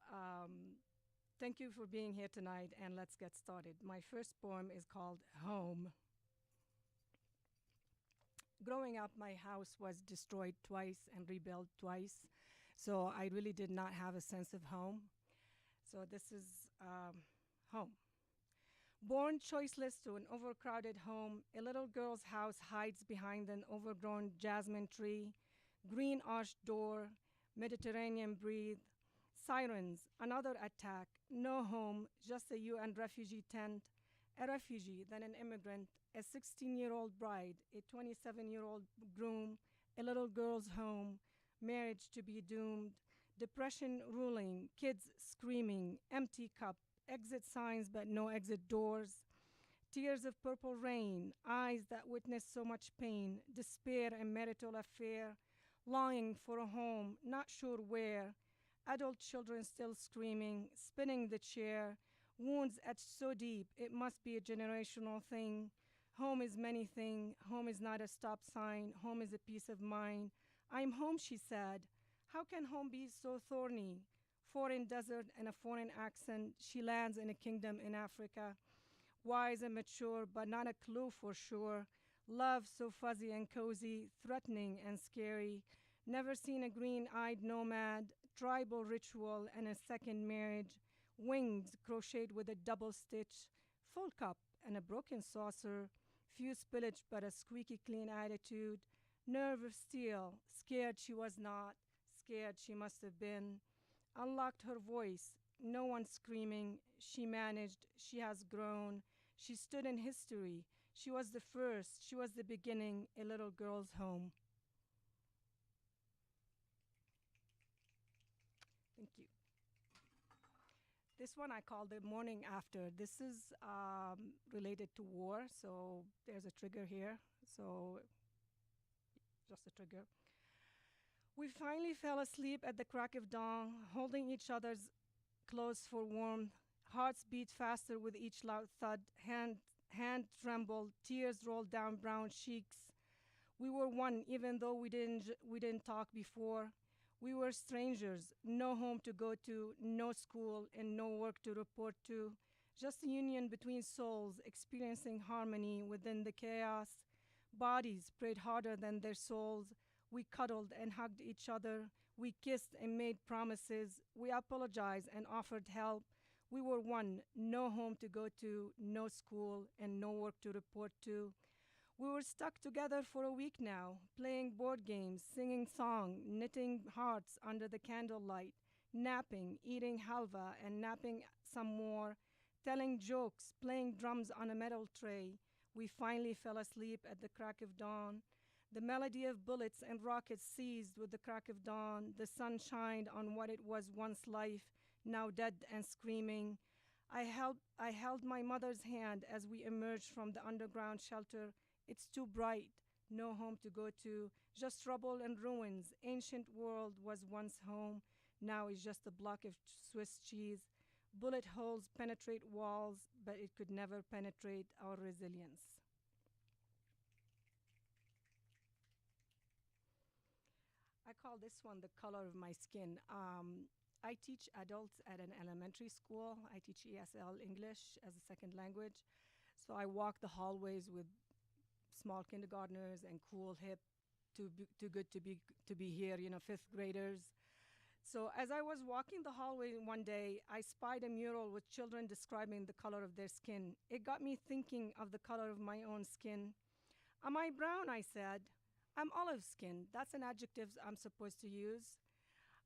E: thank you for being here tonight, and let's get started. My first poem is called Home. Growing up, my house was destroyed twice and rebuilt twice, so I really did not have a sense of home. So this is home. Born choiceless to an overcrowded home, a little girl's house hides behind an overgrown jasmine tree, green arched door, Mediterranean breathe, sirens, another attack, no home, just a UN refugee tent, a refugee, then an immigrant, a 16-year-old bride, a 27-year-old groom, a little girl's home, marriage to be doomed, depression ruling, kids screaming, empty cup, exit signs but no exit doors, tears of purple rain, eyes that witness so much pain, despair and marital affair, longing for a home, not sure where, adult children still screaming, spinning the chair, wounds etched so deep it must be a generational thing. Home is many things. Home is not a stop sign. Home is a peace of mind. I'm home, she said. How can home be so thorny? Foreign desert and a foreign accent. She lands in a kingdom in Africa. Wise and mature, but not a clue for sure. Love so fuzzy and cozy, threatening and scary. Never seen a green-eyed nomad. Tribal ritual and a second marriage. Wings crocheted with a double stitch. Full cup and a broken saucer. Few spillage but a squeaky clean attitude. Nerve of steel, scared she was not, scared she must have been. unlocked her voice. No one screaming. She managed. She has grown. She stood in history. She was the first. She was the beginning, a little girl's home. Thank you. This one I call the morning after. This is related to war, so there's a trigger here. So, just a trigger. We finally fell asleep at the crack of dawn, holding each other's clothes for warmth. Hearts beat faster with each loud thud. Hand trembled. Tears rolled down brown cheeks. We were one, even though we didn't talk before. We were strangers, no home to go to, no school, and no work to report to. Just a union between souls, experiencing harmony within the chaos. Bodies prayed harder than their souls. We cuddled and hugged each other. We kissed and made promises. We apologized and offered help. We were one, no home to go to, no school, and no work to report to. We were stuck together for a week now, playing board games, singing songs, knitting hearts under the candlelight, napping, eating halva and napping some more, telling jokes, playing drums on a metal tray. We finally fell asleep at the crack of dawn. The melody of bullets and rockets ceased with the crack of dawn. The sun shined on what it was once life, now dead and screaming. I held my mother's hand as we emerged from the underground shelter. It's too bright, no home to go to, just rubble and ruins. Ancient world was once home, now is just a block of Swiss cheese. Bullet holes penetrate walls, but it could never penetrate our resilience. I call this one the color of my skin. I teach adults at an elementary school. I teach ESL English as a second language. So I walk the hallways with small kindergartners and cool, hip, too good to be here, fifth graders. So as I was walking the hallway one day, I spied a mural with children describing the color of their skin. It got me thinking of the color of my own skin. Am I brown? I said. I'm olive skinned. That's an adjective I'm supposed to use.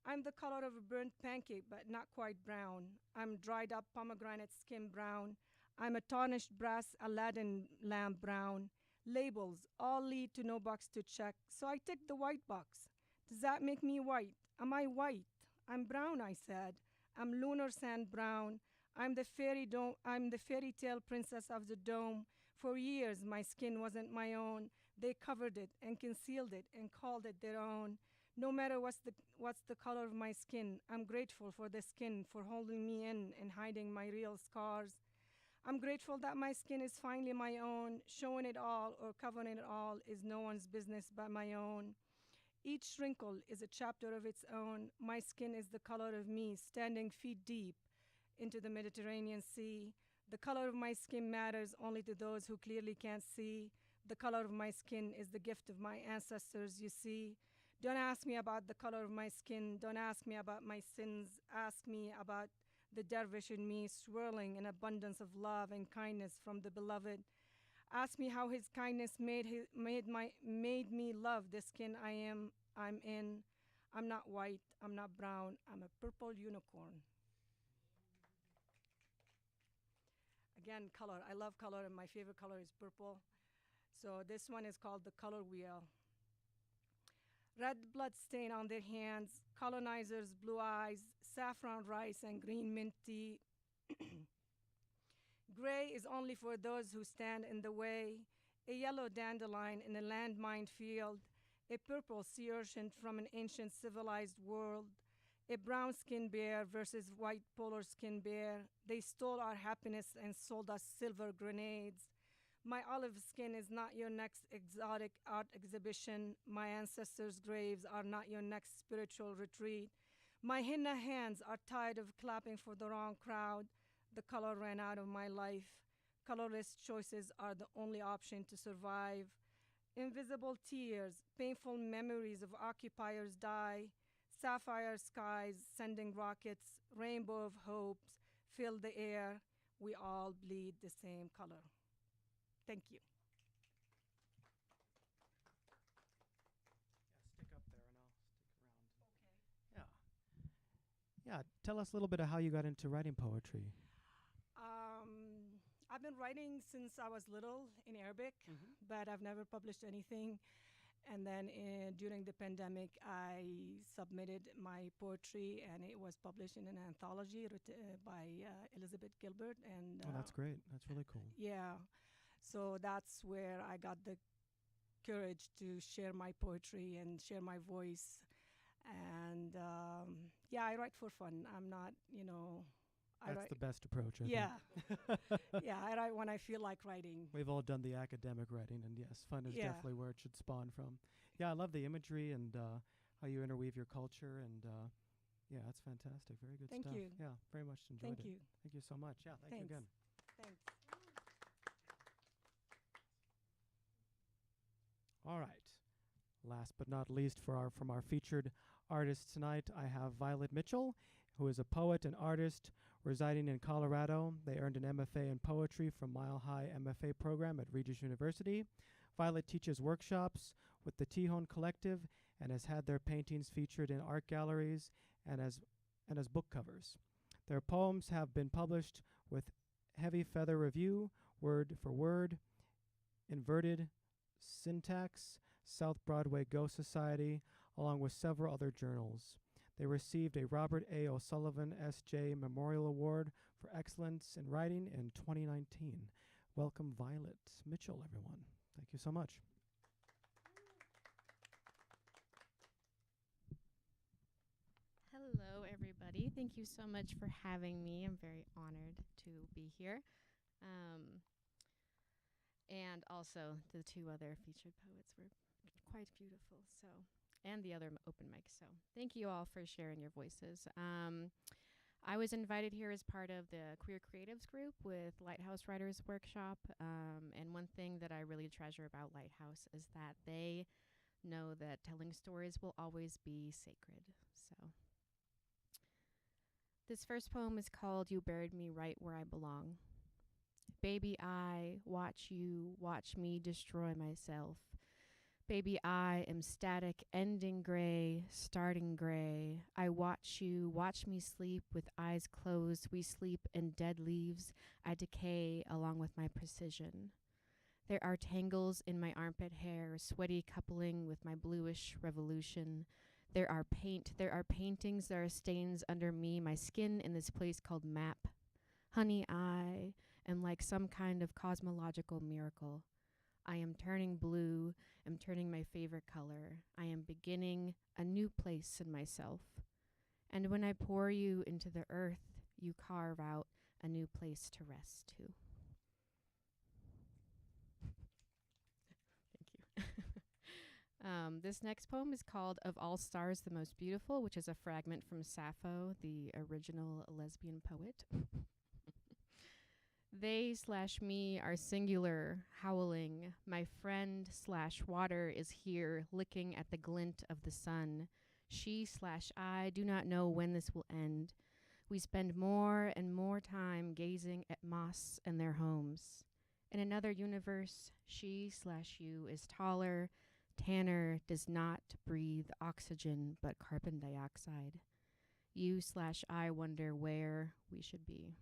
E: I'm the color of a burnt pancake, but not quite brown. I'm dried up pomegranate skin brown. I'm a tarnished brass Aladdin lamp brown. Labels all lead to no box to check, so I tick the white box. Does that make me white? Am I white? I'm brown, I said. I'm lunar sand brown. I'm the fairy tale princess of the dome. For years, my skin wasn't my own. They covered it and concealed it and called it their own. No matter what's the color of my skin, I'm grateful for the skin for holding me in and hiding my real scars. I'm grateful that my skin is finally my own. Showing it all or covering it all is no one's business but my own. Each wrinkle is a chapter of its own. My skin is the color of me, standing feet deep into the Mediterranean Sea. The color of my skin matters only to those who clearly can't see. The color of my skin is the gift of my ancestors, you see. Don't ask me about the color of my skin. Don't ask me about my sins. Ask me about the dervish in me, swirling in abundance of love and kindness from the beloved. Ask me how his kindness made me love the skin I'm in. I'm not white, I'm not brown, I'm a purple unicorn. Again, color. I love color, and my favorite color is purple. So this one is called the color wheel. Red blood stain on their hands, colonizers' blue eyes, saffron rice and green mint tea. Gray is only for those who stand in the way. A yellow dandelion in a landmine field. A purple sea urchin from an ancient civilized world. A brown-skinned bear versus white polar-skinned bear. They stole our happiness and sold us silver grenades. My olive skin is not your next exotic art exhibition. My ancestors' graves are not your next spiritual retreat. My henna hands are tired of clapping for the wrong crowd. The color ran out of my life. Colorless choices are the only option to survive. Invisible tears, painful memories of occupiers die. Sapphire skies sending rockets, rainbow of hopes fill the air. We all bleed the same color. Thank you.
A: Yeah, stick up there and I'll stick around.
E: Okay.
A: Yeah. Yeah, tell us a little bit of how you got into writing poetry.
E: I've been writing since I was little in Arabic, but I've never published anything. And then during the pandemic, I submitted my poetry, and it was published in an anthology by Elizabeth Gilbert. And
A: Oh, that's great. That's really cool.
E: yeah, so that's where I got the courage to share my poetry and share my voice. And yeah, I write for fun. I'm not, I
A: That's
E: write.
A: the best approach, I
E: Yeah,
A: think.
E: yeah, I write when I feel like writing.
A: We've all done the academic writing, and yes, fun is
E: Yeah.
A: definitely where it should spawn from. Yeah, I love the imagery and how you interweave your culture, and yeah, that's fantastic. Very good
E: Thank
A: stuff.
E: you.
A: Yeah, very much enjoyed
E: Thank
A: it.
E: you.
A: Thank you so much. Yeah, thank you
E: Thanks.
A: again.
E: Thanks.
A: All right. Last but not least, from our featured artists tonight, I have Violet Mitchell, who is a poet and artist residing in Colorado. They earned an MFA in poetry from Mile High MFA program at Regis University. Violet teaches workshops with the Tejon Collective and has had their paintings featured in art galleries and as book covers. Their poems have been published with Heavy Feather Review, Word for Word, Inverted Syntax, South Broadway Ghost Society, along with several other journals. They received a Robert A. O'Sullivan S.J. Memorial Award for Excellence in Writing in 2019. Welcome, Violet Mitchell, everyone. Thank you so much.
F: Hello, everybody. Thank you so much for having me. I'm very honored to be here. And also, the two other featured poets were quite beautiful. So, and the other open mic. So, thank you all for sharing your voices. I was invited here as part of the Queer Creatives group with Lighthouse Writers Workshop. And one thing that I really treasure about Lighthouse is that they know that telling stories will always be sacred. So, this first poem is called You Buried Me Right Where I Belong. Baby, I watch you, watch me destroy myself. Baby, I am static, ending gray, starting gray. I watch you, watch me sleep with eyes closed. We sleep in dead leaves. I decay along with my precision. There are tangles in my armpit hair, sweaty coupling with my bluish revolution. There are paintings, there are stains under me, my skin in this place called map. Honey, I am like some kind of cosmological miracle. I am turning blue, am turning my favorite color. I am beginning a new place in myself. And when I pour you into the earth, you carve out a new place to rest too. Thank you. This next poem is called Of All Stars the Most Beautiful, which is a fragment from Sappho, the original lesbian poet. They/me are singular, howling. My friend/water is here, licking at the glint of the sun. She/I do not know when this will end. We spend more and more time gazing at moss and their homes. In another universe, she/you is taller, tanner, does not breathe oxygen but carbon dioxide. You/I wonder where we should be.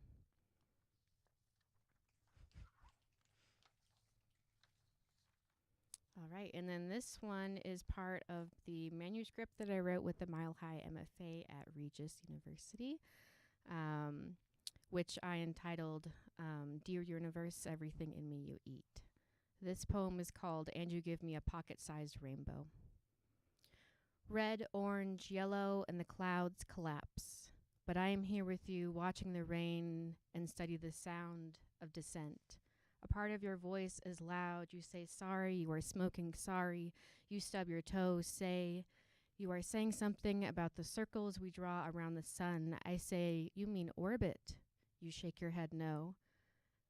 F: All right, and then this one is part of the manuscript that I wrote with the Mile High MFA at Regis University, which I entitled Dear Universe, Everything in Me You Eat. This poem is called And You Give Me a Pocket-Sized Rainbow. Red, orange, yellow, and the clouds collapse. But I am here with you, watching the rain and study the sound of descent. A part of your voice is loud. You say, sorry, you are smoking, sorry. You stub your toe, say, you are saying something about the circles we draw around the sun. I say, you mean orbit. You shake your head, no.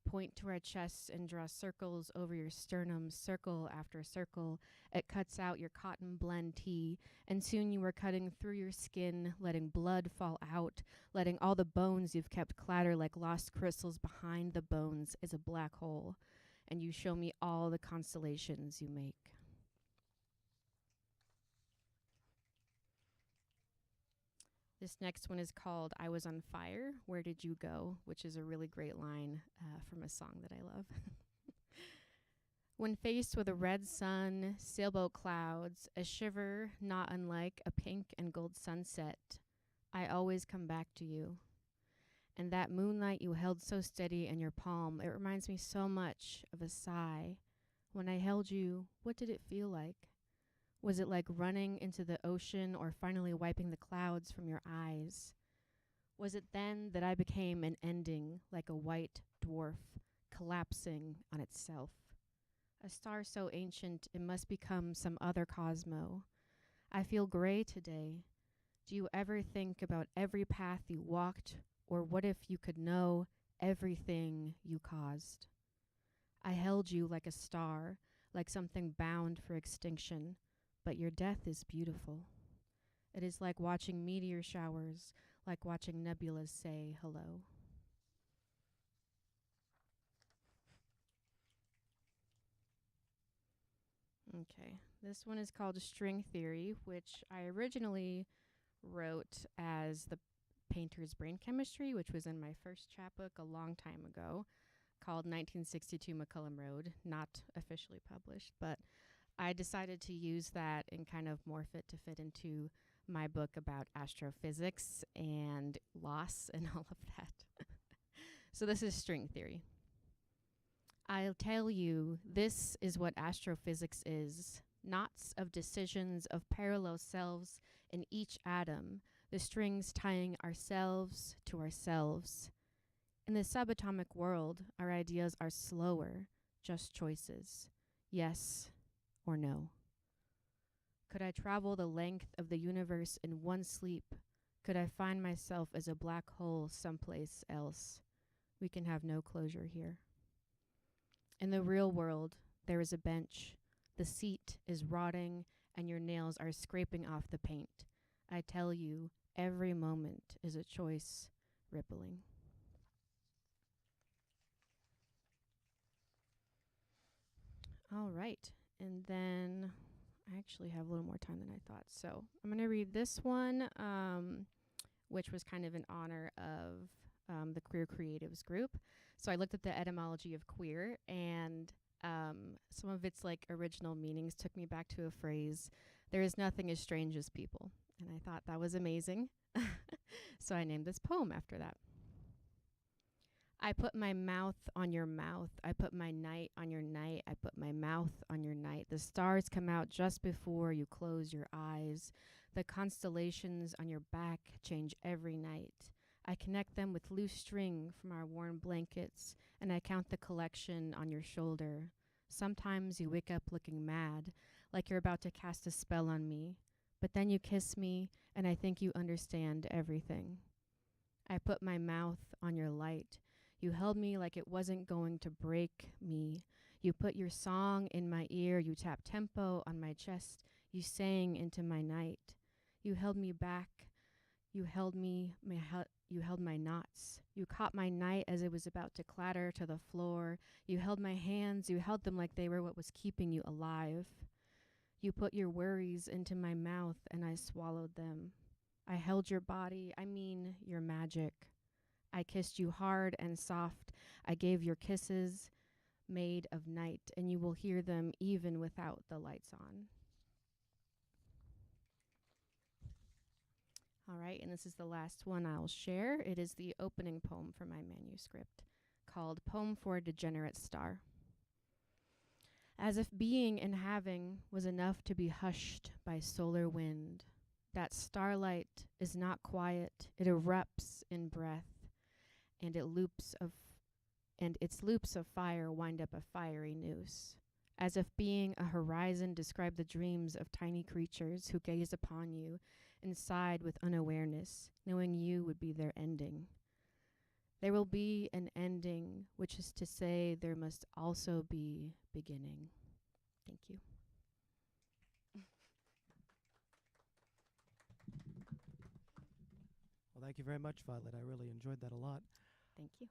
F: Point to our chests and draw circles over your sternum, circle after circle. It cuts out your cotton blend tee, and soon you are cutting through your skin, letting blood fall out, letting all the bones you've kept clatter like lost crystals behind the bones is a black hole, and you show me all the constellations you make. This next one is called I Was on Fire, Where Did You Go? Which is a really great line from a song that I love. When faced with a red sun, sailboat clouds, a shiver not unlike a pink and gold sunset, I always come back to you. And that moonlight you held so steady in your palm, it reminds me so much of a sigh. When I held you, what did it feel like? Was it like running into the ocean or finally wiping the clouds from your eyes? Was it then that I became an ending, like a white dwarf, collapsing on itself? A star so ancient it must become some other cosmo. I feel gray today. Do you ever think about every path you walked, or what if you could know everything you caused? I held you like a star, like something bound for extinction, but your death is beautiful. It is like watching meteor showers, like watching nebulas say hello. Okay, this one is called String Theory, which I originally wrote as the painter's brain chemistry, which was in my first chapbook a long time ago, called 1962 McCullum Road, not officially published, but I decided to use that and kind of morph it to fit into my book about astrophysics and loss and all of that. So this is string theory. I'll tell you, this is what astrophysics is. Knots of decisions of parallel selves in each atom, the strings tying ourselves to ourselves. In the subatomic world, our ideas are slower, just choices. Yes or no. Could I travel the length of the universe in one sleep? Could I find myself as a black hole someplace else? We can have no closure here. In the real world, there is a bench. The seat is rotting and your nails are scraping off the paint. I tell you, every moment is a choice rippling. All right. And then I actually have a little more time than I thought. So I'm going to read this one, which was kind of in honor of the Queer Creatives group. So I looked at the etymology of queer, and some of its like original meanings took me back to a phrase, there is nothing as strange as people. And I thought that was amazing. So I named this poem after that. I put my mouth on your mouth. I put my night on your night. I put my mouth on your night. The stars come out just before you close your eyes. The constellations on your back change every night. I connect them with loose string from our worn blankets, and I count the collection on your shoulder. Sometimes you wake up looking mad, like you're about to cast a spell on me. But then you kiss me, and I think you understand everything. I put my mouth on your light. You held me like it wasn't going to break me. You put your song in my ear. You tapped tempo on my chest. You sang into my night. You held me back. You held you held my knots. You caught my night as it was about to clatter to the floor. You held my hands. You held them like they were what was keeping you alive. You put your worries into my mouth and I swallowed them. I held your body, your magic. I kissed you hard and soft. I gave your kisses made of night, and you will hear them even without the lights on. All right, and this is the last one I'll share. It is the opening poem for my manuscript, called Poem for a Degenerate Star. As if being and having was enough to be hushed by solar wind, that starlight is not quiet, it erupts in breath, and its loops of fire wind up a fiery noose. As if being a horizon described the dreams of tiny creatures who gaze upon you and sighed with unawareness, knowing you would be their ending. There will be an ending, which is to say there must also be beginning. Thank you.
A: Well, thank you very much, Violet. I really enjoyed that a lot.
F: Thank you.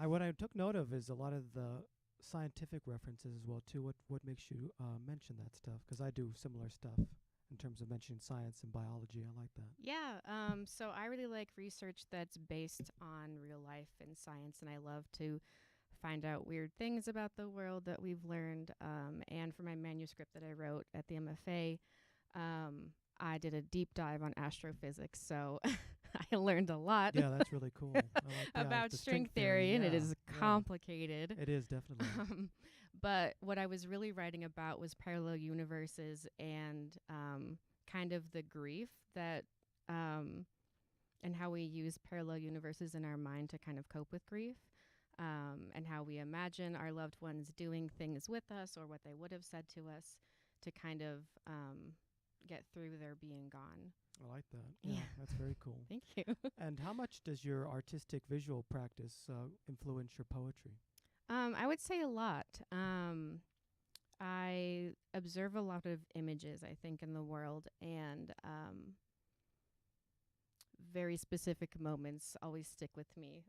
A: What I took note of is a lot of the scientific references as well too. What makes you mention that stuff? Because I do similar stuff in terms of mentioning science and biology. I like that.
F: Yeah. So I really like research that's based on real life and science, and I love to find out weird things about the world that we've learned. And for my manuscript that I wrote at the MFA, I did a deep dive on astrophysics. So I learned a lot
A: Yeah, that's really cool. I like
F: about
A: the
F: string theory, and it
A: yeah,
F: is
A: yeah.
F: complicated.
A: It is definitely.
F: But what I was really writing about was parallel universes and kind of the grief that and how we use parallel universes in our mind to kind of cope with grief, and how we imagine our loved ones doing things with us or what they would have said to us to kind of get through their being gone.
A: I like that. Yeah,
F: Yeah.
A: that's very cool.
F: Thank you.
A: And how much does your artistic visual practice influence your poetry?
F: I would say a lot. I observe a lot of images, I think, in the world, and very specific moments always stick with me.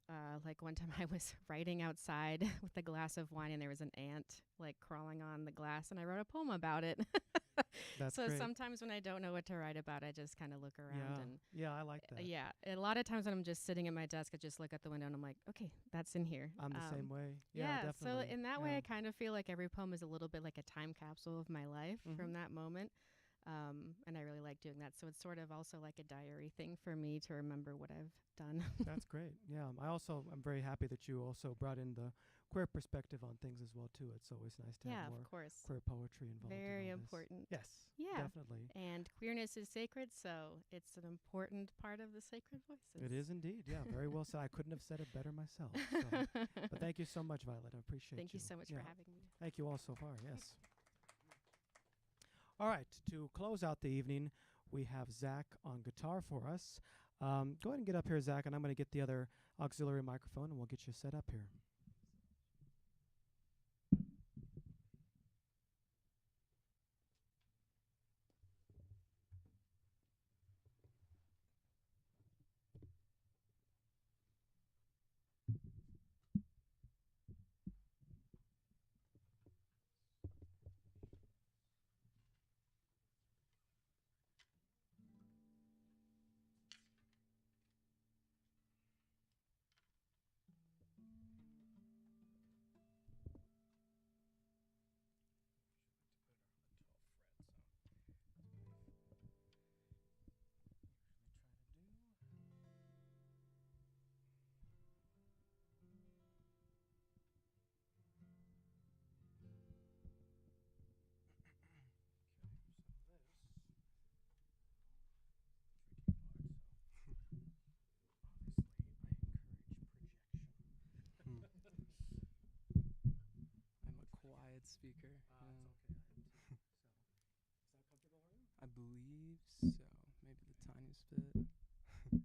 F: Like one time I was writing outside with a glass of wine, and there was an ant like crawling on the glass, and I wrote a poem about it.
A: That's
F: so
A: great.
F: sometimes when I don't know what to write about, I just kind of look around and
A: Yeah, I like that.
F: yeah. A lot of times when I'm just sitting at my desk, I just look out the window and I'm like, okay, that's in here.
A: I'm the same way.
F: Yeah,
A: definitely.
F: so in that way,
A: Yeah.
F: I kind of feel like every poem is a little bit like a time capsule of my life from that moment. And I really like doing that. So it's sort of also like a diary thing for me to remember what I've done.
A: That's great. Yeah, I'm very happy that you also brought in the queer perspective on things as well too. It's always nice to
F: Yeah,
A: have more
F: of course.
A: queer poetry involved.
F: Very
A: in all this.
F: important.
A: Yes.
F: Yeah.
A: Definitely.
F: And queerness is sacred, so it's an important part of the Sacred Voices.
A: It is indeed. Yeah, very well said. I couldn't have said it better myself. So. But thank you so much, Violet. I appreciate
F: Thank you so much
A: Yeah.
F: for having me.
A: Thank you all so far. Yes. All right. To close out the evening, we have Zach on guitar for us. Go ahead and get up here, Zach, and I'm going to get the other auxiliary microphone, and we'll get you set up here.
D: I'm a quiet speaker. I believe so. Maybe the tiniest bit.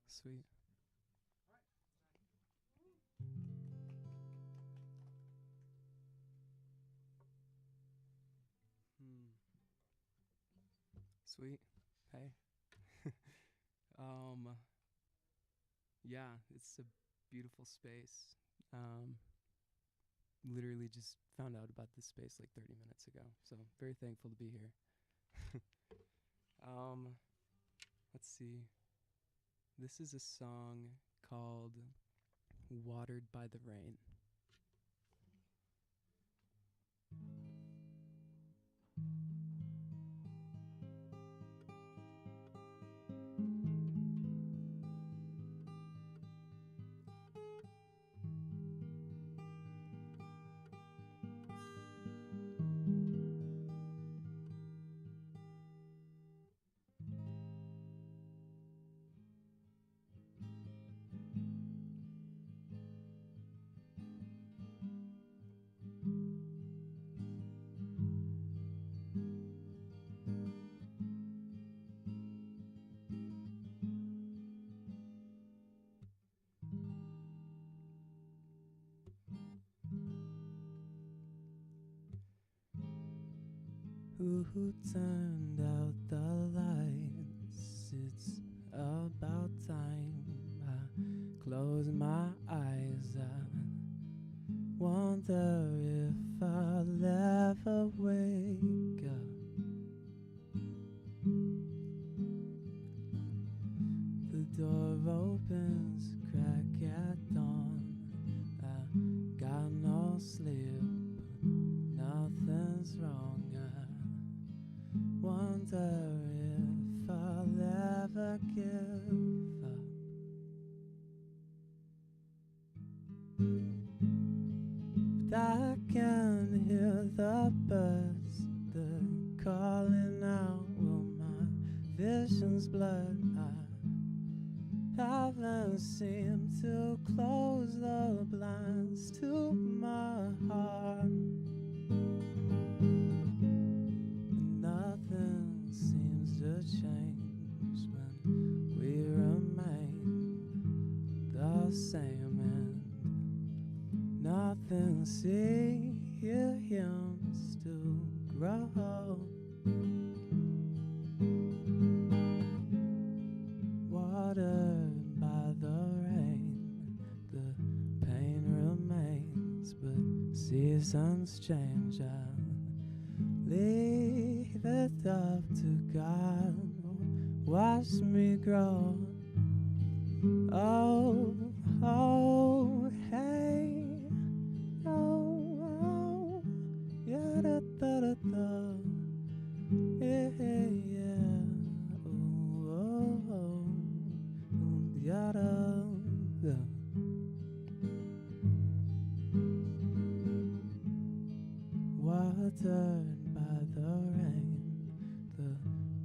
D: Sweet. Sweet. Hey. Yeah, it's a beautiful space. Literally just found out about this space like 30 minutes ago, so very thankful to be here. Let's see. This is a song called Watered by the Rain. Who turned out the lights? It's about time I close my eyes. I wonder if I'll ever wake up.
A: door opens, crack at dawn. I got no sleep, nothing's wrong. I wonder if I'll ever give up. But I can hear the birds, they're calling out. Will my vision's blurred? I haven't seemed to close the blinds to my heart. Nothing seems to change when we remain the same, and nothing seems to grow. Watered by the rain, the pain remains, but seasons change. I'll leave it up to God, watch me grow. Oh, oh, hey, oh, yeah, da da da da, yeah, yeah, oh, oh, oh, yeah, da da. Watered by the rain, the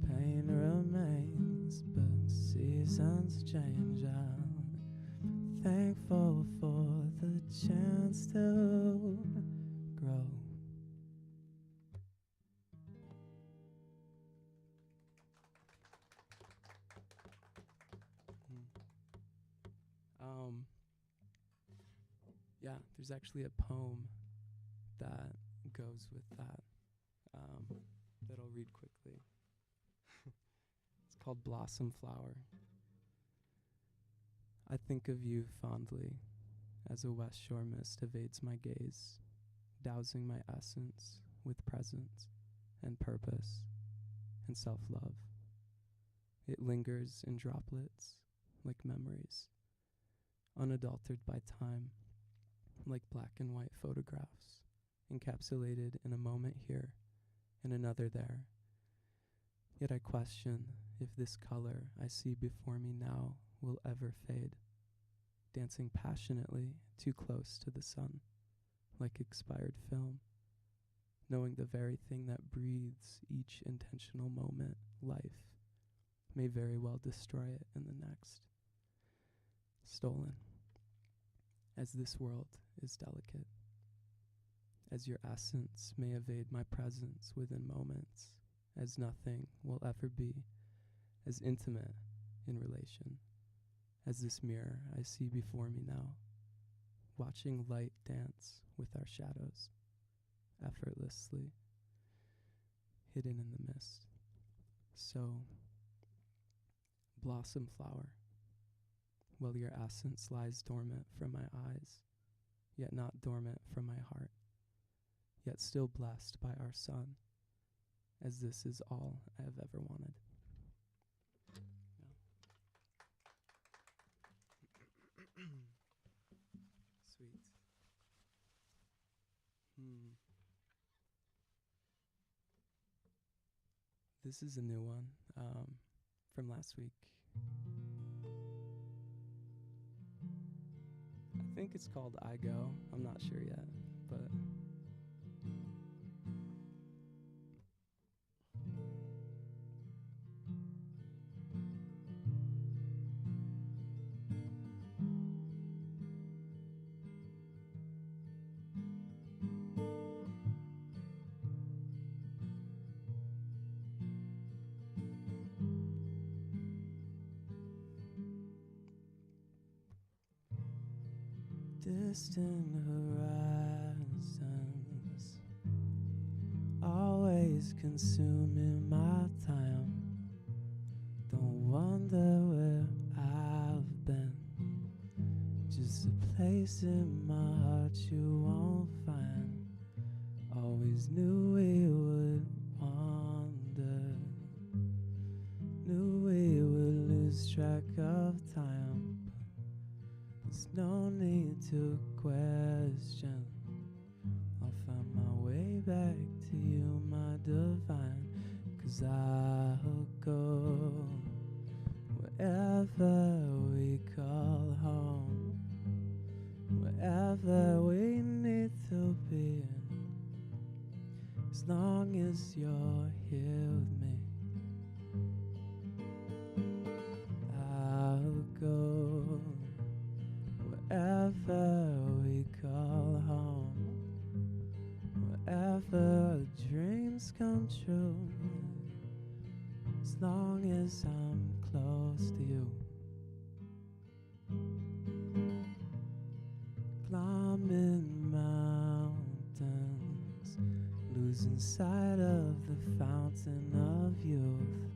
A: pain remains, but seasons change. I'm thankful for the chance to grow. Yeah, there's actually a poem that goes with that that I'll read quickly. It's called Blossom Flower. I think of you fondly as a West Shore mist evades my gaze, dousing my essence with presence and purpose and self-love. It lingers in droplets like memories, unadulterated by time, like black and white photographs, encapsulated in a moment here and another there. Yet I question if this color I see before me now will ever fade, dancing passionately too close to the sun, like expired film, knowing the very thing that breathes each intentional moment, life, may very well destroy it in the next. Stolen, as this world is delicate, as your essence may evade my presence within moments, as nothing will ever be as intimate in relation as this mirror I see before me now, watching light dance with our shadows, effortlessly hidden in the mist. So, blossom flower, while your essence lies dormant from my eyes, yet not dormant from my heart, yet still blessed by our sun, as this is all I have ever wanted. Sweet. This is a new one from last week. I think it's called I Go. I'm not sure yet, but distant horizons, always consuming my time. Don't wonder where I've been, just a place in my heart you won't find. Always knew we would wander, knew we would lose track of back to you, my divine, 'cause I'll go wherever we call home, wherever we need to be, as long as you're here with me. I'll go wherever we call home, wherever our dreams come true, as long as I'm close to you. Climbing mountains, losing sight of the fountain of youth,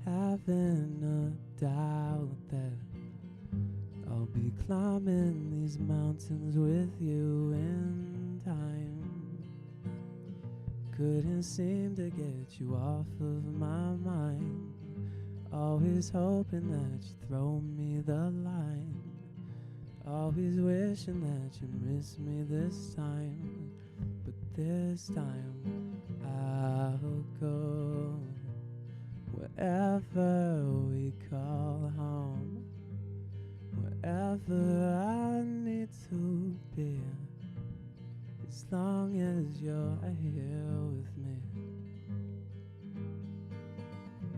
A: having a doubt that I'll be climbing these mountains with you in time. Couldn't seem to get you off of my mind, always hoping that you'd throw me the line, always wishing that you'd miss me this time. But this time I'll go wherever we call home, wherever I need to be, as long as you're here with me.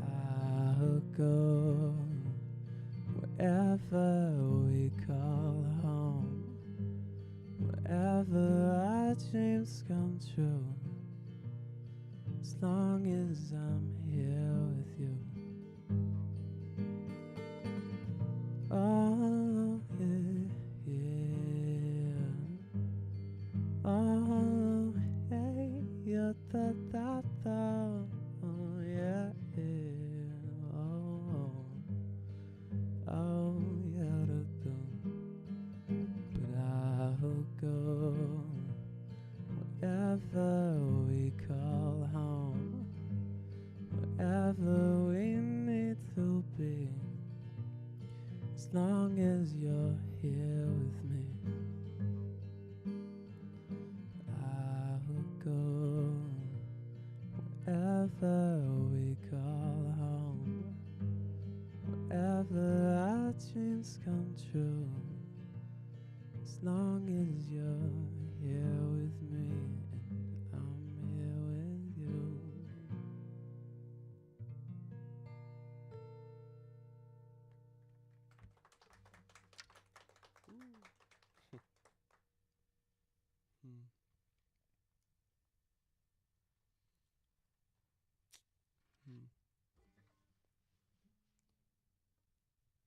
A: I'll go wherever we call home, wherever our dreams come true, as long as I'm here with you. Oh, yeah, yeah. Oh, hey, yeah, da, da, da. Oh, yeah, yeah. Oh, yeah, da, da. But I'll go wherever we call home, wherever we need to be, as long as you're here with me. I'll go wherever we call home, wherever our dreams come true, as long as you're here with me and I'm here with you.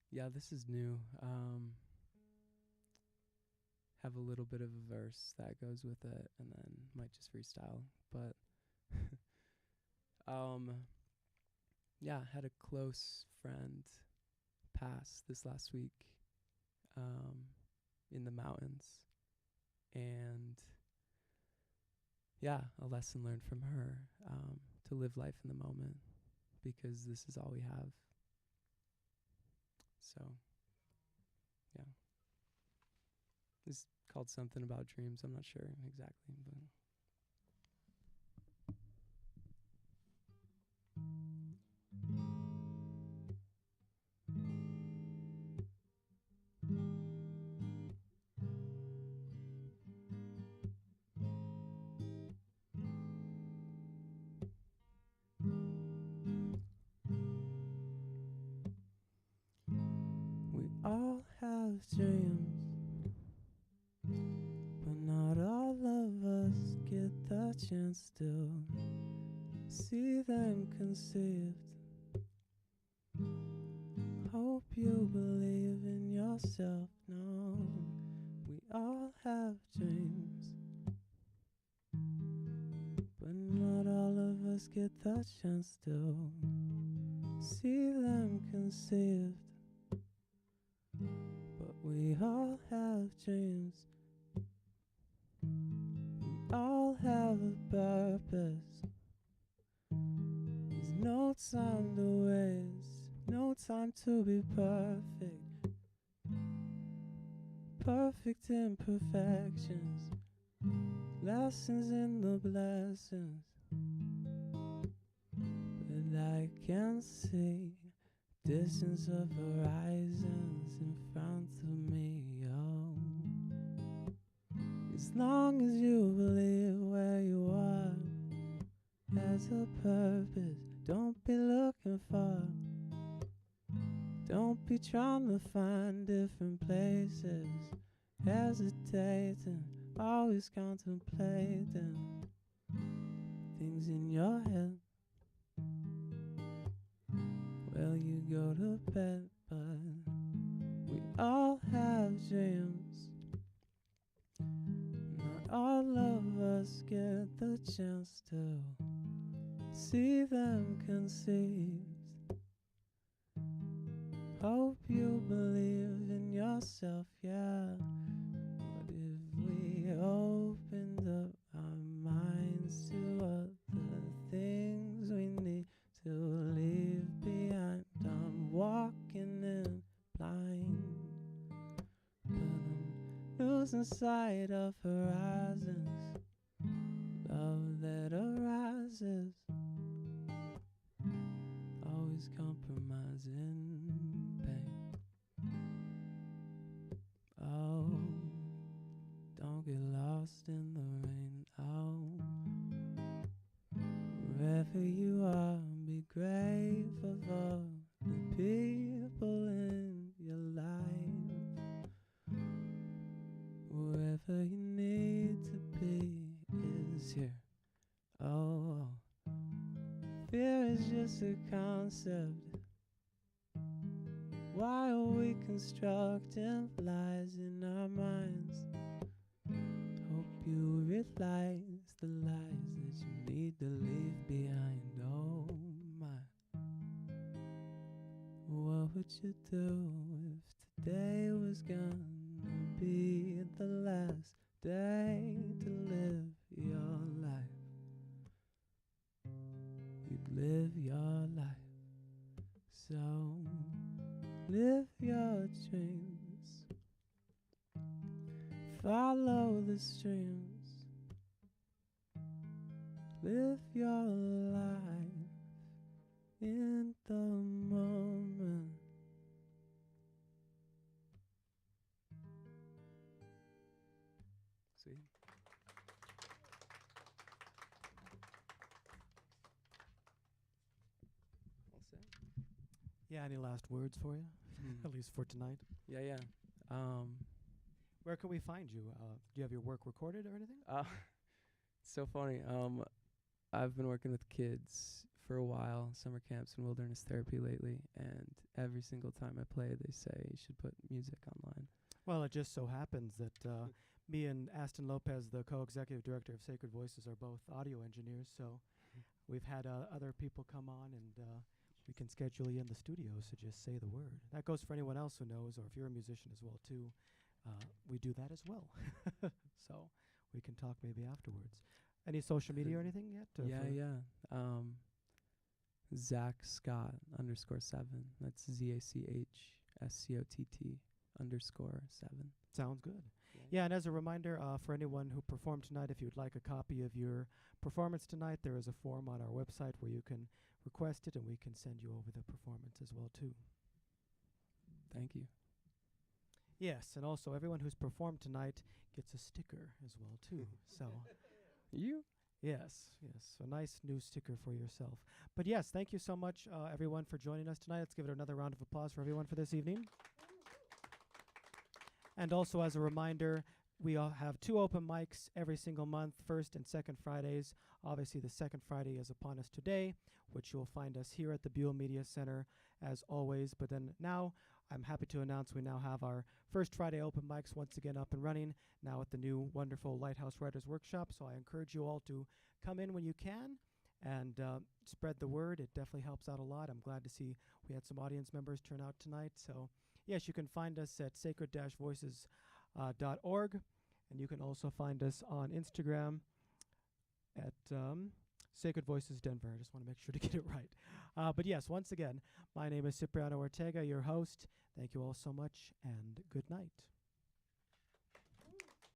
A: Yeah, this is new. Have a little bit of a verse that goes with it, and then might just freestyle. But yeah, had a close friend pass this last week in the mountains, and yeah, a lesson learned from her to live life in the moment, because this is all we have. So yeah, it's called something about dreams. I'm not sure exactly, but we all have dreams, but not all of us get the chance to see them conceived. Hope you believe in yourself. No, we all have dreams, but not all of us get the chance to see them conceived. But we all have dreams, we all have a purpose. There's no time to waste, no time to be perfect. Perfect imperfections, lessons in the blessings, but I can see distance of horizons in front of me. Oh, as long as you believe where you are has a purpose, don't be looking far. Don't be trying to find different places, hesitating, always contemplating things in your head. Well, you go to bed, but we all have dreams. Not all of us get the chance to see them conceived. Hope you believe in yourself, yeah. What if we opened up our minds to other things we need to leave behind? I'm walking in blind, but I'm losing sight of horizons. Love that arises, always compromising pain. Oh, don't get lost in the rain. Oh, wherever you are, be grateful for the people in your life. Wherever you need to be is here. Oh, fear is just a concept. Why are we constructing lies in our minds? Hope you realize the lies that you need to leave behind. Oh my, what would you do if today was gonna be the last day to live your life? You'd live your life, so live your dreams, follow the streams, live your life in the moment. See? All set?
G: Yeah, any last words for you? At least for tonight.
A: Yeah.
G: Where can we find you? Do you have your work recorded or anything?
A: It's so funny. I've been working with kids for a while, summer camps and wilderness therapy lately, and every single time I play, they say you should put music online.
G: Well, it just so happens that me and Aston Lopez, the co-executive director of Sacred Voices, are both audio engineers, so we've had other people come on, and we can schedule you in the studio, so just say the word. That goes for anyone else who knows, or if you're a musician as well, too. We do that as well. So we can talk maybe afterwards. Any social media or anything yet?
A: Yeah. Zach Scott _7. That's ZACHSCOTT _7.
G: Sounds good. Yeah, and as a reminder, for anyone who performed tonight, if you'd like a copy of your performance tonight, there is a form on our website where you can request it, and we can send you over the performance as well, too.
A: Thank you.
G: Yes, and also everyone who's performed tonight gets a sticker as well, too. So,
A: You?
G: yes, a nice new sticker for yourself. But yes, thank you so much, everyone, for joining us tonight. Let's give it another round of applause for everyone for this evening. And also, as a reminder, we all have 2 open mics every single month, first and second Fridays. Obviously, the second Friday is upon us today, which you'll find us here at the Buell Media Center, as always. But then now, I'm happy to announce we now have our first Friday open mics once again up and running, now at the new wonderful Lighthouse Writers Workshop. So I encourage you all to come in when you can and spread the word. It definitely helps out a lot. I'm glad to see we had some audience members turn out tonight. So yes, you can find us at sacred-voices.org, and you can also find us on Instagram at Sacred Voices Denver. I just want to make sure to get it right. But yes, once again, my name is Cipriano Ortega, your host. Thank you all so much, and good night.